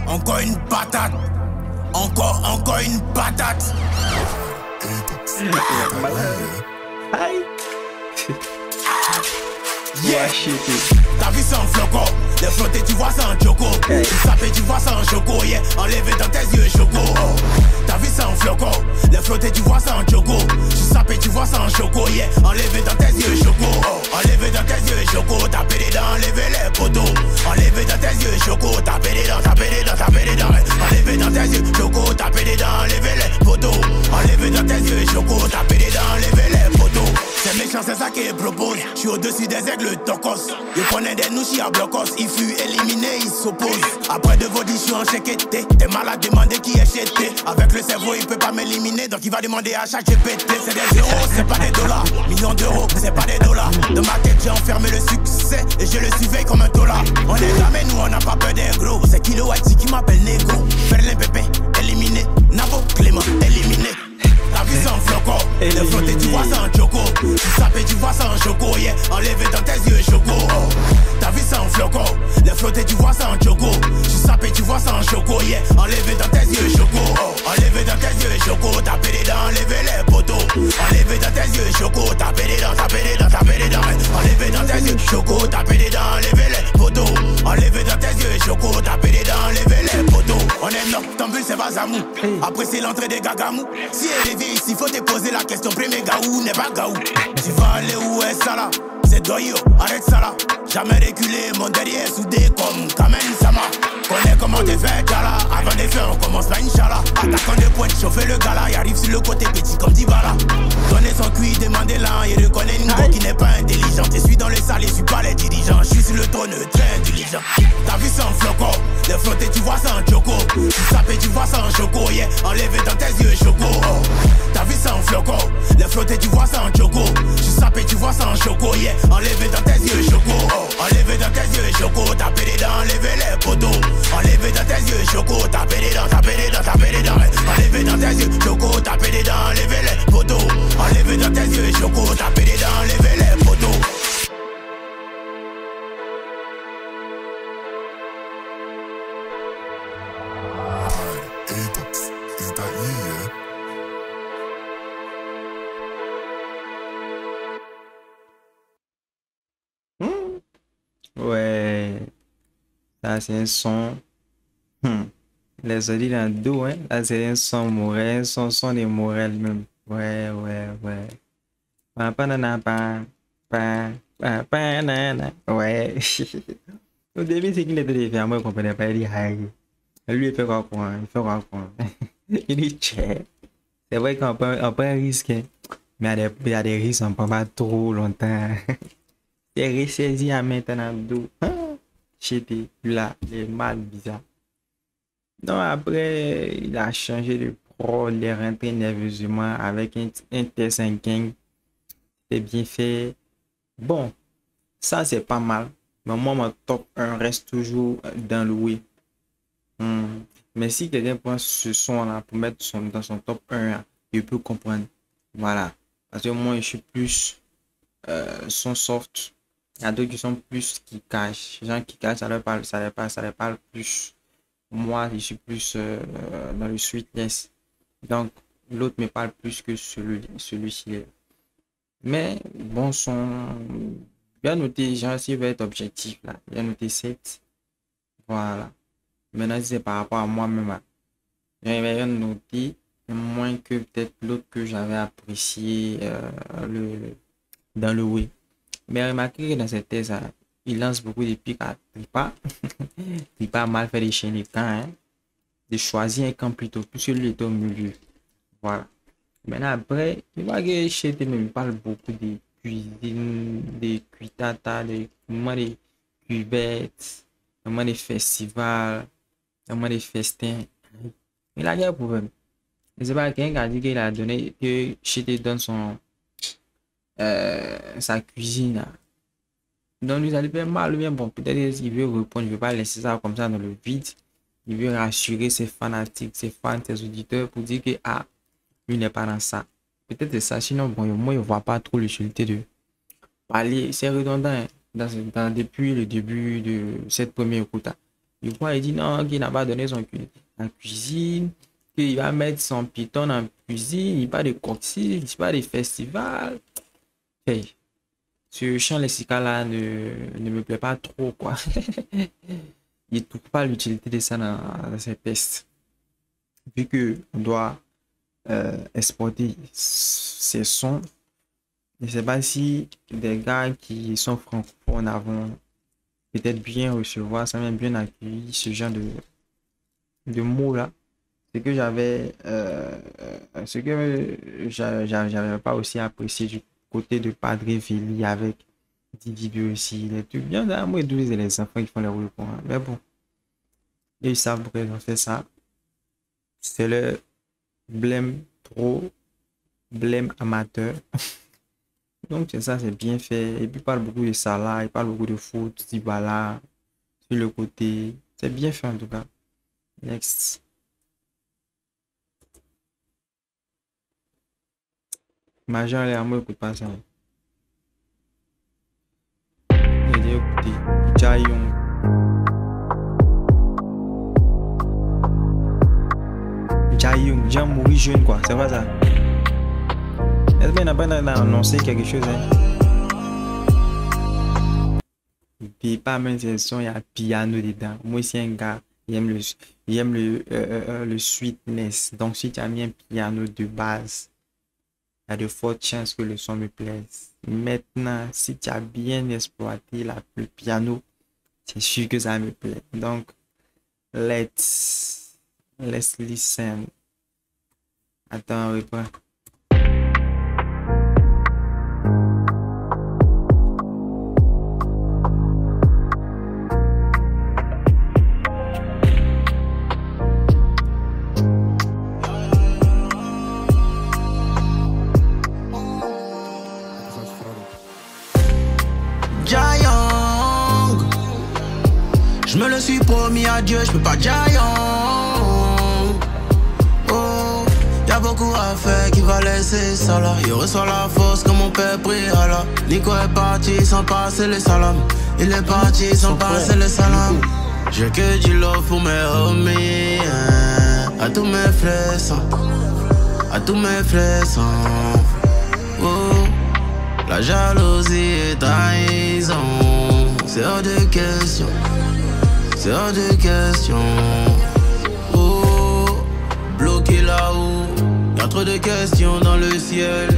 Encore une patate. Encore une patate. Aïe! Yeah, ta vie sans flocon. Les flotter, tu vois ça en choco. Tu sapé, tu vois ça en choco. Yeah, enlevé dans tes yeux choco. Ta vie sans flocon. Les flotter, tu vois ça en choco. Tu sapé, tu vois ça en choco. Yeah, enlevé dans tes yeux choco. Enlevé dans tes yeux choco. Taper les dents, enlever les poteaux. Enlevé dans tes yeux choco. Taper les dents, taper les dents, taper les dents. Enlevé dans tes yeux choco. Taper les dents, enlever les poteaux. Enlevé dans tes yeux choco. Taper les dents, enlever les poteaux. C'est méchant, c'est ça qu'il propose. Je suis au-dessus des aigles tocos. Il prenait des nouchis à blocos. Il fut éliminé, il s'oppose. Après de vos je suis en chéqueté. T'es malade, demander qui est chété. Avec le cerveau, il peut pas m'éliminer. Donc il va demander à chaque GPT. C'est des euros, c'est pas des dollars. Millions d'euros, c'est pas des dollars. Dans ma tête, j'ai enfermé le succès. Et je le surveille comme un dollar. On est jamais, nous, on n'a pas peur des gros. C'est Kilo Whitey qui m'appelle Negro. Berlin Pépé, éliminé. Navo Clément, éliminé. La vie sans flocon. Les flotter, tu vois ça en choco. Tu sapé, tu vois ça en choco. Yeah, enlevé dans tes yeux choco. Ta vie sans flocon. Les flotter, tu vois ça en choco. Tu sapé, tu vois ça en choco. Yeah, enlevé dans tes yeux choco. Enlevé dans tes yeux choco. Taper les dents, enlever les poteaux. Enlevé dans tes yeux choco. Taper les dents, taper les dents, taper les dents. Enlevé dans tes yeux choco. Taper les dents, enlever les poteaux. Enlevé dans tes yeux choco. Taper les dents, enlever les poteaux. On est noctambule, c'est Bazamou. Après c'est l'entrée des gagamous. Si elle est vieille ici, faut te poser la question. Premier gaou n'est pas gaou. Tu vas aller où est ça là? C'est Doyo, arrête ça là. Jamais reculé, mon derrière soudé comme Kamen Sama. Connais comment t'es fait, là. Avant de faire, on commence pas Inch'Allah. Attaquant de pointe, chauffer le gala. Il arrive sur le côté petit comme Dybala. Donner son cuit, demander là. Il reconnaît une go qui n'est pas intelligent. Je suis dans les salles, je suis pas les dirigeants. Je suis sur le trône, très intelligent. Ta vie sans flocon. Les flotter, tu vois ça en choco. Tu sapé, tu vois ça en choco. Yeah, enlevé dans tes yeux choco. Ta vie sans flocon. Les flotter, tu vois ça en choco. Tu sapé, tu vois ça en choco. Yeah, enlevé dans tes yeux choco. Enlevé dans tes yeux choco. Taper les dents, enlever les poteaux. Enlevé dans tes yeux choco. Taper les dents, taper les dents, taper les dents. Enlevé dans tes yeux choco. Taper les dents, enlever les poteaux. Enlevé dans tes yeux choco. Taper les dents, enlever les poteaux. Is that you, yeah? Ouais, ça c'est un son. Les autres dans le dos, hein. Là c'est un son Morel, son des Morel même. Ouais, ouais, ouais. Pa, pa, nana, pa, pa, pa, pa, nana. Ouais. Au début, c'est qu'il était défiant, moi je comprenais pas, il dit Harry. Lui il fait quoi, il fait quoi. Il dit tchè. C'est vrai qu'on peut risquer, mais il y a des risques, on ne prend pas trop longtemps. C'est ressaisi à maintenant d'où. J'étais là, les mal bizarres. Donc après, il a changé de pro, il est rentré nerveusement avec un T5. C'est bien fait. Bon, ça c'est pas mal. Mais moi, mon top 1 reste toujours dans le oui. Mais si quelqu'un prend ce son-là pour mettre dans son top 1, il peut comprendre. Voilà. Parce que moi, je suis plus son soft. Il y a d'autres qui sont plus qui cachent. Les gens qui cachent, ça leur parle plus. Moi, je suis plus dans le sweetness. Donc, l'autre me parle plus que celui-ci. Mais bon son, bien noté, genre, s'il veut être objectif, là, bien noté 7. Voilà. Maintenant, c'est par rapport à moi-même. J'avais rien noté, moins que peut-être l'autre que j'avais apprécié dans le oui. Mais remarquez que dans cette thèse, il lance beaucoup de pics à Tripa. Tripa a mal fait des chaînes de camp, hein. De choisir un camp plutôt, puisque lui est au milieu. Voilà. Maintenant, après, il voit que chez lui, il parle beaucoup de cuisine, de cuitata, de cuvettes, des festivals, des festins. Il a un problème. Mais c'est pas quelqu'un qui a dit qu'il a donné, que Chété donne sa cuisine. Donc, nous allons faire mal ou bien bon. Peut-être qu'il veut répondre, il ne veut pas laisser ça comme ça dans le vide. Il veut rassurer ses fanatiques, ses fans, ses auditeurs pour dire que lui n'est pas dans ça. Peut-être c'est ça. Sinon, bon, moi, il ne voit pas trop l'utilité de parler. C'est redondant, hein, depuis le début de cette première écoute. Il dit non, qu'il n'a pas donné son cuisine, qu'il va mettre son piton en cuisine, il pas de coxy, il pas de festival. Hey, ce champ lexical-là ne me plaît pas trop, quoi. Il ne trouve pas l'utilité de ça dans ces tests. Vu qu'on doit exporter ces sons, je ne sais pas si des gars qui sont francophones avons peut-être bien recevoir, ça m'a bien accueilli ce genre de mots-là. Ce que j'avais pas aussi apprécié du côté de Padre Vili avec Didi aussi, les trucs bien là, moi et les enfants qui font les rôles pour moi. Mais bon, ils savent pourquoi ils ont fait ça. C'est le blême pro, blême amateur. Donc c'est ça, c'est bien fait. Et puis il parle beaucoup de Salah, il parle beaucoup de foot, Dybala, sur le côté. C'est bien fait en tout cas. Next. Major et Amo, écoute pas ça. J'ai dit écoutez, Jayon. Jean mourir jeune quoi, c'est pas ça. Est-ce qu'il n'a pas annoncé quelque chose, hein? Puis pas même ces sons, il y a piano dedans. Moi c'est un gars, il aime le sweetness. Donc si tu as mis un piano de base, il y a de fortes chances que le son me plaise. Maintenant, si tu as bien exploité le piano, c'est sûr que ça me plaît. Donc, let's listen. Attends, reprends. Je me le suis promis à Dieu, je peux pas Giant. Oh, y'a beaucoup à faire qui va laisser ça là. Il reçoit la force comme mon père prie Allah. Nico est parti sans passer les salams. Il est parti sans passer les salams. J'ai que du love pour mes homies, hein. À tous mes frères, à tous mes frères. Oh, la jalousie est trahison. c'est hors de question. C'est hors de question. Oh, bloqué là-haut. Y'a trop de questions dans le ciel.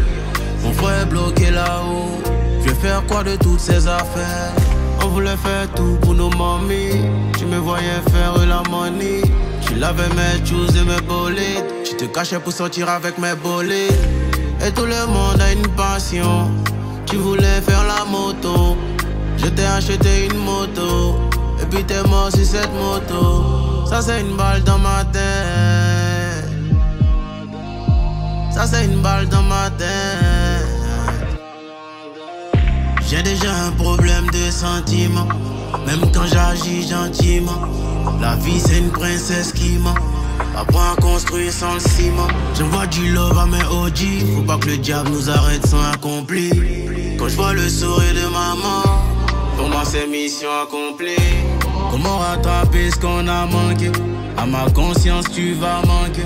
Mon frère est bloqué là-haut. Je vais faire quoi de toutes ces affaires? On voulait faire tout pour nos mamies. Tu me voyais faire la money. Tu lavais mes choses et mes bolides. Tu te cachais pour sortir avec mes bolides. Et tout le monde a une passion. Tu voulais faire la moto. Je t'ai acheté une moto. Et puis t'es mort sur cette moto. Ça c'est une balle dans ma tête. Ça c'est une balle dans ma tête. J'ai déjà un problème de sentiments. Même quand j'agis gentiment. La vie c'est une princesse qui ment. Apprends à construire sans le ciment. J'envoie du love à mes OG. Faut pas que le diable nous arrête sans accompli. Quand je vois le sourire de maman, pour moi c'est mission accomplie. Comment rattraper ce qu'on a manqué? À ma conscience tu vas manquer.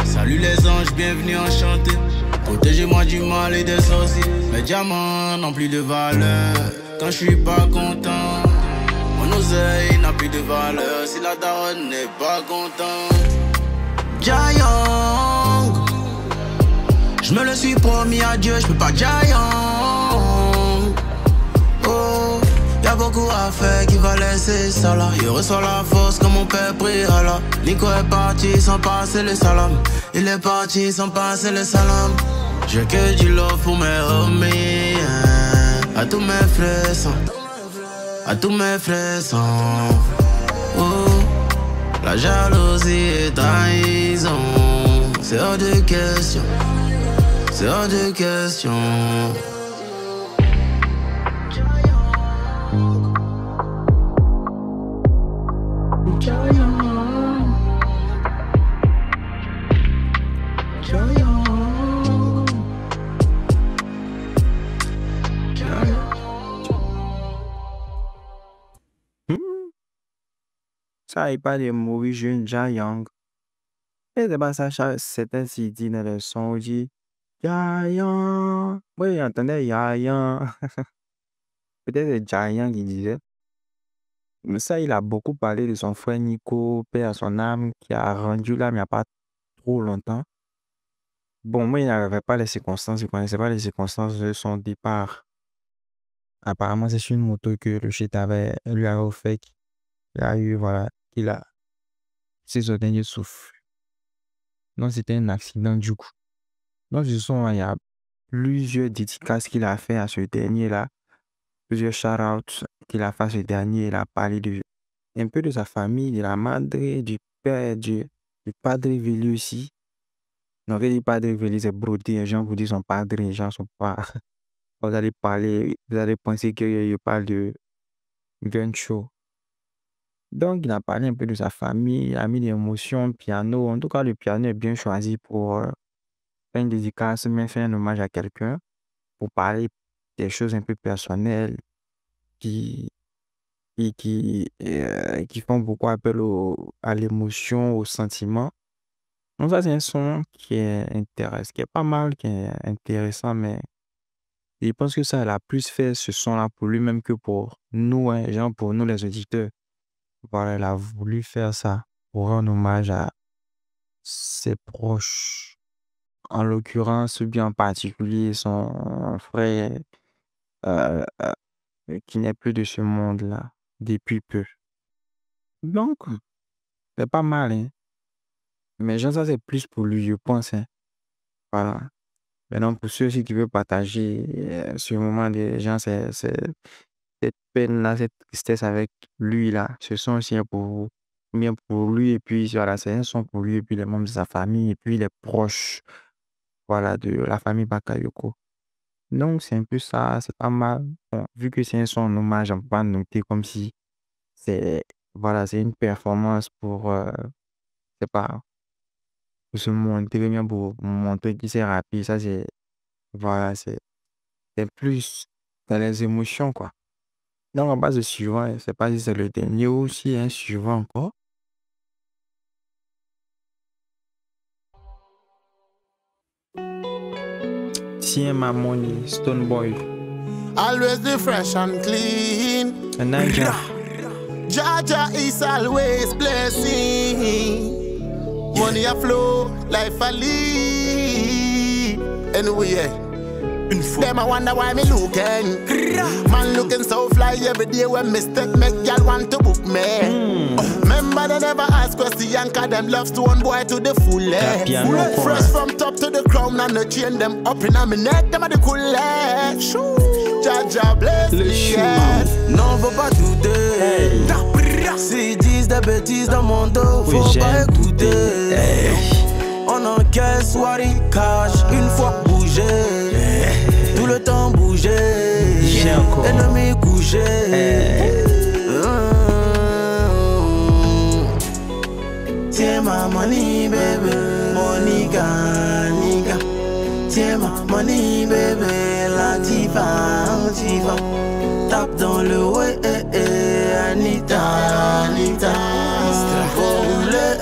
Salut les anges, bienvenue enchanté. Protégez-moi du mal et des sorciers. Mes diamants n'ont plus de valeur quand je suis pas content. Mon oseille n'a plus de valeur si la daronne n'est pas contente. Giant, je me le suis promis à Dieu, je peux pas Giant. Oh, y'a beaucoup à faire qui va laisser ça là. Il reçoit la force comme mon père prie Allah. Nico est parti sans passer le salam. Il est parti sans passer le salam. J'ai que du love pour mes homies, hein. À tous mes frères sans, à tous mes frères sans. Oh, la jalousie et trahison. C'est hors de question. C'est hors de question. Ça n'est pas des mauvais jeunes, Giant. Et c'est pas ça, certains s'y disent dans le son, on dit Giant. Oui, entendez, Giant. Peut-être c'est Giant qui disait. Mais ça, il a beaucoup parlé de son frère Nico, paix à son âme, qui a rendu l'âme il n'y a pas trop longtemps. Bon, moi, il n'avait pas les circonstances, je ne connaissais pas les circonstances de son départ. Apparemment, c'est sur une moto que le shit lui avait offert. Il a eu, voilà, qu'il a ses derniers souffles. Donc, c'était un accident du coup. Donc, ce son, il y a plusieurs dédicaces qu'il a fait à ce dernier-là, plusieurs shout-outs qu'il a fait à ce dernier. Il a parlé un peu de sa famille, de la madre, du père, du padre Vili aussi. Donc, il dit padre Vili, c'est brodé. Les gens vous disent son padre, les gens sont pas. Vous allez parler, vous allez penser qu'il parle de gun show. Donc, il a parlé un peu de sa famille, il a mis des émotions, piano. En tout cas, le piano est bien choisi pour faire une dédicace, mais faire un hommage à quelqu'un, pour parler des choses un peu personnelles qui, qui font beaucoup appel à l'émotion, au sentiment. Donc, ça, c'est un son qui est intéressant, qui est pas mal, qui est intéressant, mais je pense que ça, elle a plus fait ce son-là pour lui-même que pour nous, hein, genre pour nous, les auditeurs. Voilà, elle a voulu faire ça pour rendre hommage à ses proches. En l'occurrence, bien en particulier son frère euh, euh, qui n'est plus de ce monde-là depuis peu. Donc, c'est pas mal, hein. Mais genre, ça, c'est plus pour lui, je pense, hein. Voilà. Maintenant, pour ceux aussi qui veulent partager ce moment des gens, cette peine-là, cette tristesse avec lui, là, ce sont aussi un pour vous. Bien pour lui, et puis voilà, c'est un son pour lui, et puis les membres de sa famille, et puis les proches, voilà, de la famille Bakayoko. Donc, c'est un peu ça, c'est pas mal. Bon, vu que c'est un son en hommage, on peut pas noter comme si c'est, voilà, c'est une performance pour, c'est pas, pour se montrer, bien pour montrer qu'il s'est rapide. Ça, c'est, voilà, c'est plus dans les émotions, quoi. Donc, en base de suivant, je sais pas si c'est le dernier ou si un suivant encore. Tiens ma money, Stone Boy. always be fresh and clean. Naija. Jaja is always blessing. Money a flow, life a lead. Anyway, them I wonder why me looking. Man looking so fly every day when me step make y'all want to book me. Remember they never ask question cause them love stone boy to the fullest. Fresh from top to the crown and the chain them up in a me neck, them are the coolest. Jaja bless me. Non faut pas douter. S'ils disent des bêtises dans mon dos, faut pas écouter. On encaisse Wari Cash, une fois bougé. Tout le temps bougé. Ennemi couché. Tiens ma money baby, Monica, nigga. Tiens ma money baby, la diva. Tape dans le way, Anita. Faut rouler,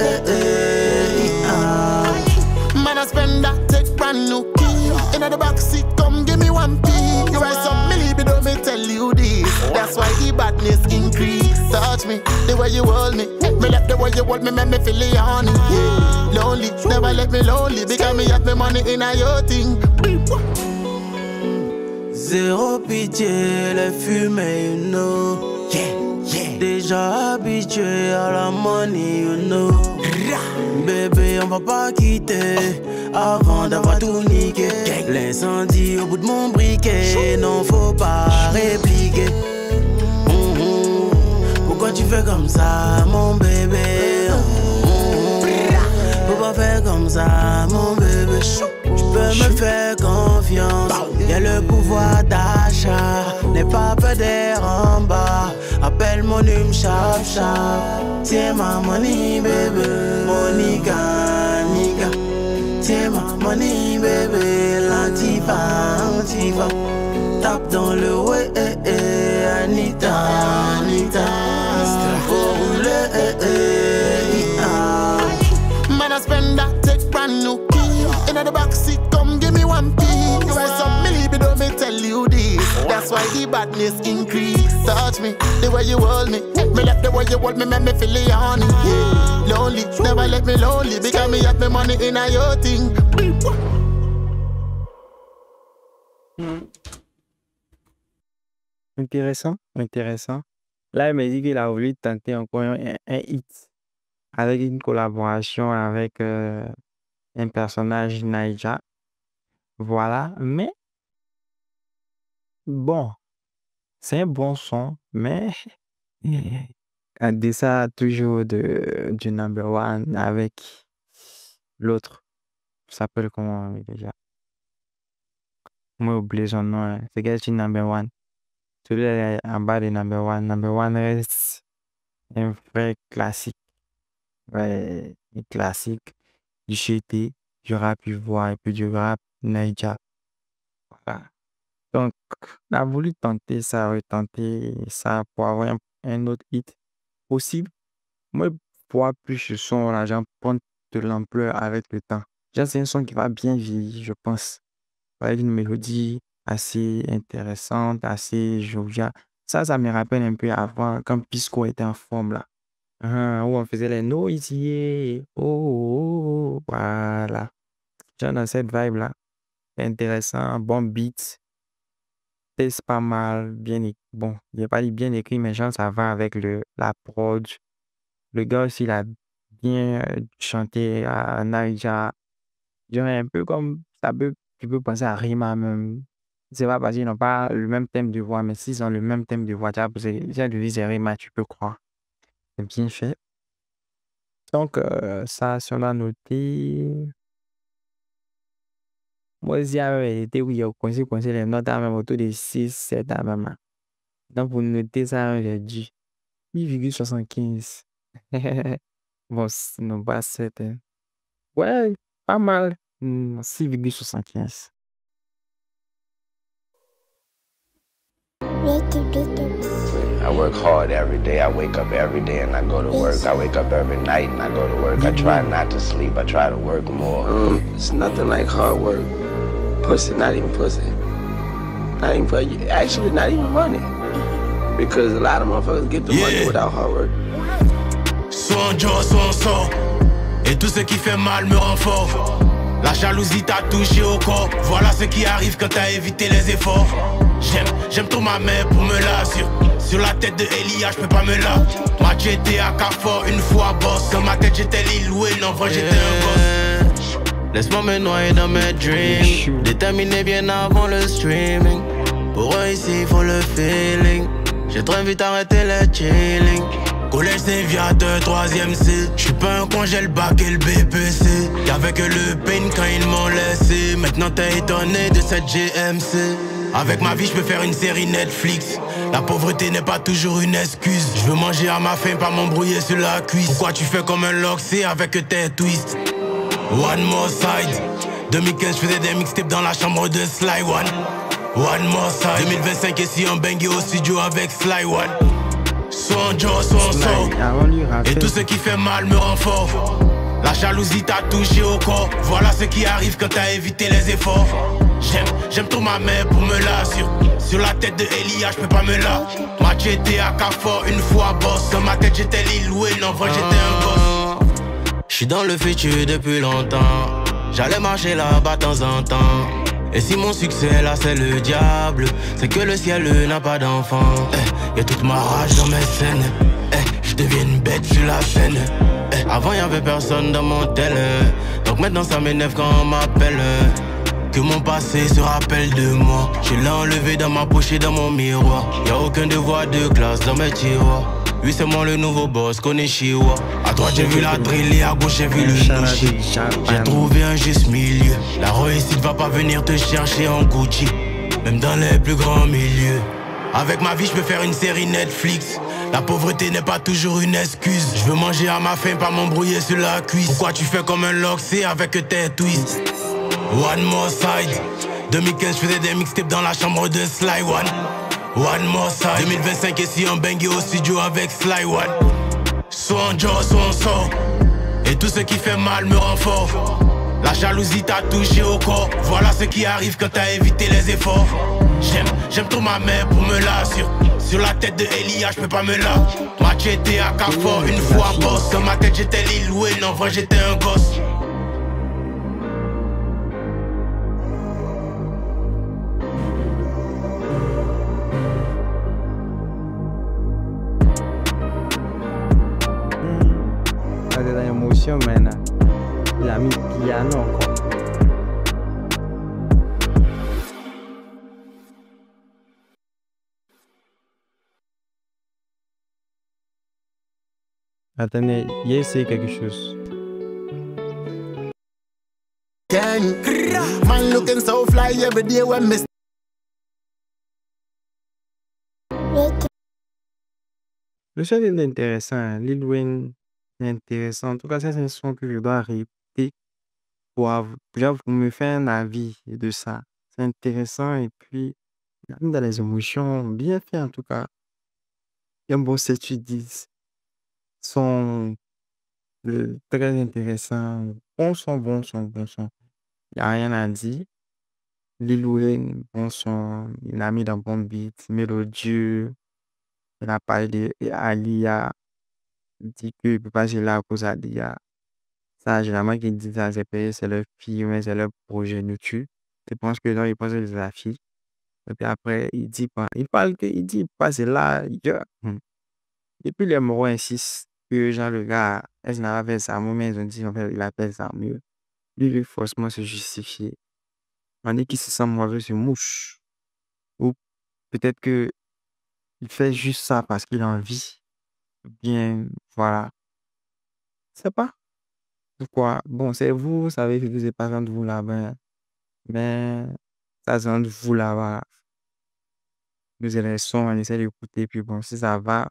Man I spend that, take brand new key. In the backseat, come give me 1p. You rise up, me leave it, don't me tell you this. That's why the badness increase. Touch me, the way you hold me. Me left the way you hold me, make me feel it honey. Yeah. Lonely, never let me lonely. Because me have me money in a your thing. Zéro pitié, les fumées, you know. Déjà habitué à la money, you know. Bébé, on va pas quitter avant d'avoir tout niqué. L'incendie au bout de mon briquet, non faut pas répliquer. Pourquoi tu fais comme ça, mon bébé? Faut pas faire comme ça, mon bébé. Tu peux me faire confiance. Y'a le pouvoir d'achat. N'aie pas peur d'être en bas. Appelle mon nume chap chap. Tiens ma money baby, Monica, nigga. Tiens ma money baby, l'antifa. Tape dans le way, Anita. Faut rouler, Man I spend that, take brand new key. In the backseat, come give me 1p. You rise up, me leave it, don't me tell you this. That's why the badness increase. Touch me, the way you hold me. Me left the way you hold me, make me feel it honey. Yeah. Lonely, never let me lonely. Because me have me money in a your thing. Intéressant. Là, il m'a dit qu'il a voulu tenter encore un hit avec une collaboration avec un personnage Naija. Voilà, mais bon, c'est un bon son, mais à dire ça toujours du number one avec l'autre. Ça s'appelle comment déjà? Moi, j'ai oublié son nom. Hein. C'est quel number one? Celui-là en bas de number one. Number one reste un vrai classique. Ouais, un classique du GT, du rap Ivoire et puis du rap Naija. Voilà. Donc, on a voulu tenter ça, retenter ça pour avoir un autre hit possible. Moi, pour plus ce son là, j'en prends de l'ampleur avec le temps. Déjà, c'est un son qui va bien vieillir, je pense. Avec une mélodie assez intéressante, assez joviale. Ça me rappelle un peu avant, quand Pisco était en forme là. Où on faisait les noisiers. Oh, voilà. Genre dans cette vibe là. C'est intéressant, bon beat. C'est pas mal, bien bon, il n'est pas dit bien écrit, mais genre ça va avec la prod. Le gars aussi, il a bien chanté à Naija. Genre un peu comme ça peut, tu peux penser à Rima même. C'est pas parce qu'ils n'ont pas le même thème de voix, mais s'ils ont le même thème de voix, tu as de dire Rima, tu peux croire. C'est bien fait. Donc, ça, si on a noté. Moi, si j'avais été, oui, coincé les notes à même autour de 6, 7 à même. Donc, pour noter ça, j'ai dit 8,75. Bon, non, pas 7. Hein. Ouais, pas mal. 6,75. I work hard every day. I wake up every day and I go to work. I wake up every night and I go to work. I try not to sleep. I try to work more. It's nothing like hard work. Pussy, not even pussy. Not even for you. Actually, not even money. Because a lot of motherfuckers get the money without hard work. Soit on joue, soit on sort. Et tout ce qui fait mal me rend fort. La jalousie t'a touché au corps. Voilà ce qui arrive quand t'as évité les efforts. J'aime trop ma mère pour me la sur la tête de Elia, j'peux pas me la. Moi j'étais à Carrefour une fois boss. Dans ma tête j'étais Lil Wayne, en vrai j'étais un boss. Laisse-moi me noyer dans mes dreams. Déterminé bien avant le streaming. Pour eux ici faut le feeling. J'ai trop vite arrêté le chilling. Collège Saint-Viateur, 3ème C. J'suis pas un con, j'ai le bac et le BPC. Qu'avec le pain quand ils m'ont laissé. Maintenant t'es étonné de cette GMC. Avec ma vie j'peux faire une série Netflix. La pauvreté n'est pas toujours une excuse. J'veux manger à ma faim, pas m'embrouiller sur la cuisse. Pourquoi tu fais comme un loxé avec tes twists? One more side. 2015 j'faisais des mixtapes dans la chambre de Sly One. One more side. 2025 ici en bangé au studio avec Sly One. Soit on joue, soit on sort. Et tout ce qui fait mal me rend fort. La jalousie t'a touché au corps. Voilà ce qui arrive quand t'as évité les efforts. J'aime trop ma mère pour me la sur la tête de Elia, j'peux pas me la. Moi j'étais à Carrefour une fois boss. Dans ma tête j'étais Lil Wayne, en vrai j'étais un boss. J'suis dans le futur depuis longtemps. J'allais marcher là-bas de temps en temps. Et si mon succès là c'est le diable, c'est que le ciel n'a pas d'enfant. Y'a toute ma rage dans mes scènes. Je deviens une bête sur la scène. Avant y'avait personne dans mon tel. Donc maintenant ça m'énerve quand on m'appelle. Que mon passé se rappelle de moi. Je l'ai enlevé dans ma poche et dans mon miroir. Y'a aucun devoir de classe dans mes tiroirs. Oui c'est moi le nouveau boss, connais Chihuahua. À droite j'ai vu la drill et à gauche j'ai vu le nouchi. J'ai trouvé un juste milieu. La réussite va pas venir te chercher en Gucci. Même dans les plus grands milieux. Avec ma vie je peux faire une série Netflix. La pauvreté n'est pas toujours une excuse. Je veux manger à ma faim, pas m'embrouiller sur la cuisse. Pourquoi tu fais comme un loxé avec tes twists? One more side. 2015 je faisais des mixtapes dans la chambre de Sly One. One more side. 2025 ici en bangé au studio avec Sly One. Soit on joue, soit on sort. Et tout ce qui fait mal me rend fort. La jalousie t'a touché au corps. Voilà ce qui arrive quand t'as évité les efforts. J'aime trop ma mère pour me la sur la tête de Elia, j'peux pas me la. Moi j'étais à Carrefour une fois boss. Dans ma tête j'étais Lil Wayne, en vrai j'étais un gosse. De la émotion maintenant. Il a mis piano encore. Attendez, il a essayé quelque chose. Man looking so fly every day when me. Le son est intéressant. Hein. Lil Wayne est intéressant. En tout cas, ça, c'est un son que je dois répéter pour me faire un avis de ça. C'est intéressant et puis, même dans les émotions, bien fait en tout cas. Il y a un bon 7-8-10. Son très intéressant. Bon son, bon son, bon son. Il n'y a rien à dire. Lil Wayne, bon son. Il a mis dans bon beat, mélodieux. Il a parlé d'Alia. Il dit qu'il ne peut pas gérer à cause d'Alia. Ça, généralement, qui dit ça, c'est leur fille, mais c'est leur projet YouTube. Je pense que là, il pose les affiches. Et puis après, il dit pas. Il dit pas, c'est là. Et puis les moraux insistent que, genre, le gars, est-ce n'a pas fait ça, mais ils ont dit, en fait, il a fait ça mieux. Lui, il veut forcément se justifier. On dit qu'il se sent mauvais, se mouche. Ou peut-être que il fait juste ça parce qu'il a envie. Ou bien, voilà. Je sais pas. Pourquoi? Bon, c'est vous, vous savez que vous n'êtes pas entre vous là-bas. Mais ça, c'est entre vous là-bas. Vous avez les sons, on essaie d'écouter. Puis bon, si ça va,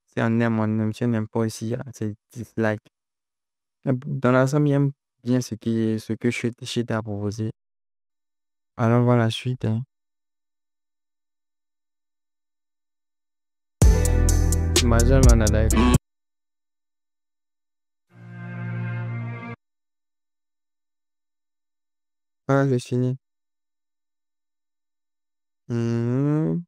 si on aime, si on n'aime pas aussi, c'est dislike. Dans l'ensemble, il aime bien ce que je t'ai proposé. Alors voilà la suite. Hein. Imagine, man, voilà, j'ai fini. Hmm.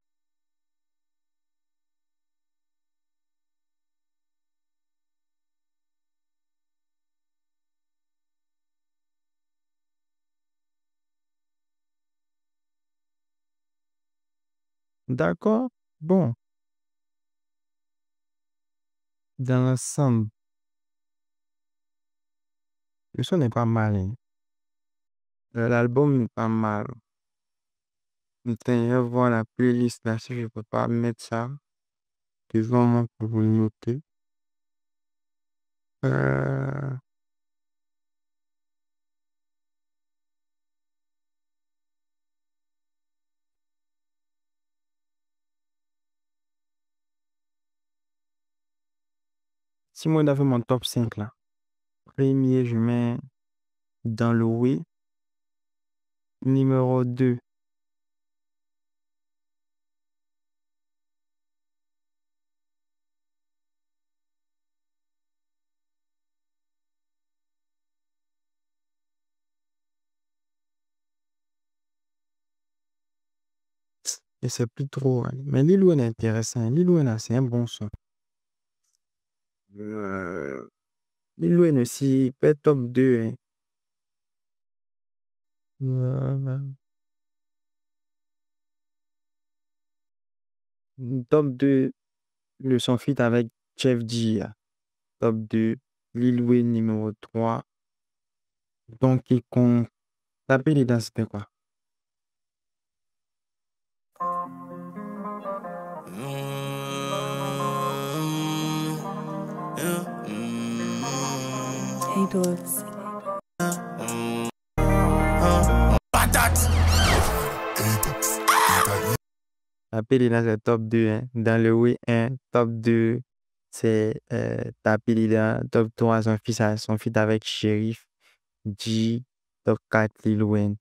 D'accord. Bon, dans l'ensemble, le son n'est pas mal, hein. L'album n'est pas mal. Attends, je vais voir la playlist là si je peux pas mettre ça devant moi pour vous le noter. Euh, Si moi, on fait mon top 5 là. Premier, je mets dans le oui. Numéro 2, et c'est plus trop, hein. Mais Lil Wayne est intéressant. Lil Wayne, là, c'est un bon son. Euh, Lil Wayne aussi, peut être top 2, hein. Euh, Top 2, le son feat avec Chef G, là. Top 2, Lil Wayne numéro 3, Donkey Kong. Tapez les dents, c'était quoi? Hey, dogs. Tapez les dents, c'est top 2, hein. Dans le oui 1, top 2, c'est Tapez les dents. Top 3, son feat avec Sheriff G. Top 4, Lil Wayne.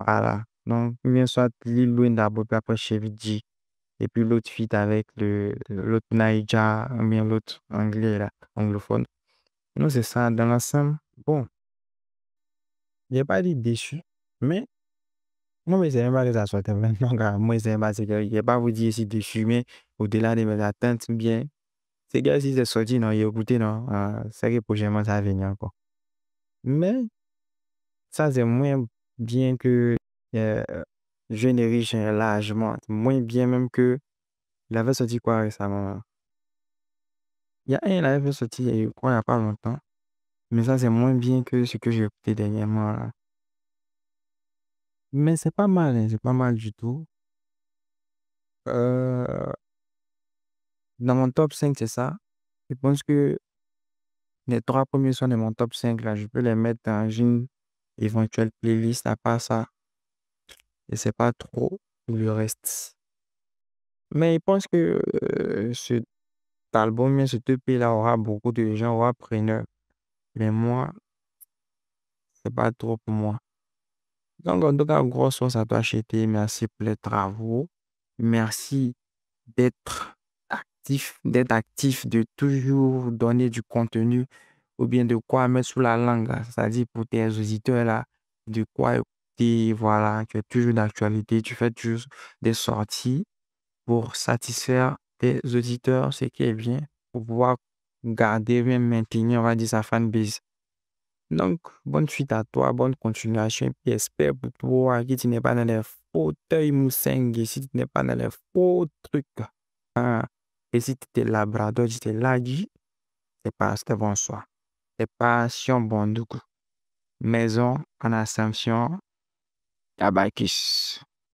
Voilà. Donc, bien soit Lil Wayne d'abord, puis après Chevy G. Et puis l'autre feat avec l'autre Naija, ou bien l'autre anglais, là, anglophone. Non, c'est ça. Dans l'ensemble, bon, j'ai pas dit déçu, mais moi, mais c'est même pas que ça soit maintenant, car moi, c'est pas, c'est que je vais pas vous dire si déçu, mais au-delà de mes attentes, bien, c'est que si c'est sorti, non, il a écouté, non, c'est que prochainement, ça va venir encore. Mais, ça, c'est moins bien que euh, Jeune et riche, hein, largement. Moins bien même que. Il avait sorti quoi récemment là? Il avait sorti, je crois, il n'y a pas longtemps. Mais ça, c'est moins bien que ce que j'ai écouté dernièrement là. Mais c'est pas mal, hein, c'est pas mal du tout. Euh, Dans mon top 5 c'est ça. Je pense que les trois premiers sons de mon top 5 là, je peux les mettre dans une éventuelle playlist à part ça. Et c'est pas trop pour le reste. Mais je pense que cet album, bien, ce EP là aura beaucoup de gens, aura preneur. Mais moi, c'est pas trop pour moi. Donc, en tout cas, gros sauce à toi, acheter. Merci pour les travaux. Merci d'être actif, de toujours donner du contenu ou bien de quoi mettre sous la langue, là. C'est-à-dire pour tes auditeurs là, de quoi écouter, voilà, tu es toujours d'actualité, tu fais toujours des sorties pour satisfaire tes auditeurs, ce qui est bien, pour pouvoir garder, même maintenir, on va dire, sa fanbase. Donc, bonne suite à toi, bonne continuation. Puis j'espère pour toi que tu n'es pas dans les fauteuils moussingues, si tu n'es pas dans les faux trucs. Hein. Et si tu es labrador, tu t'es lagi, c'est pas, c'était bonsoir. C'est pas Sion Bondoukou. Maison en Assomption, Tabakis.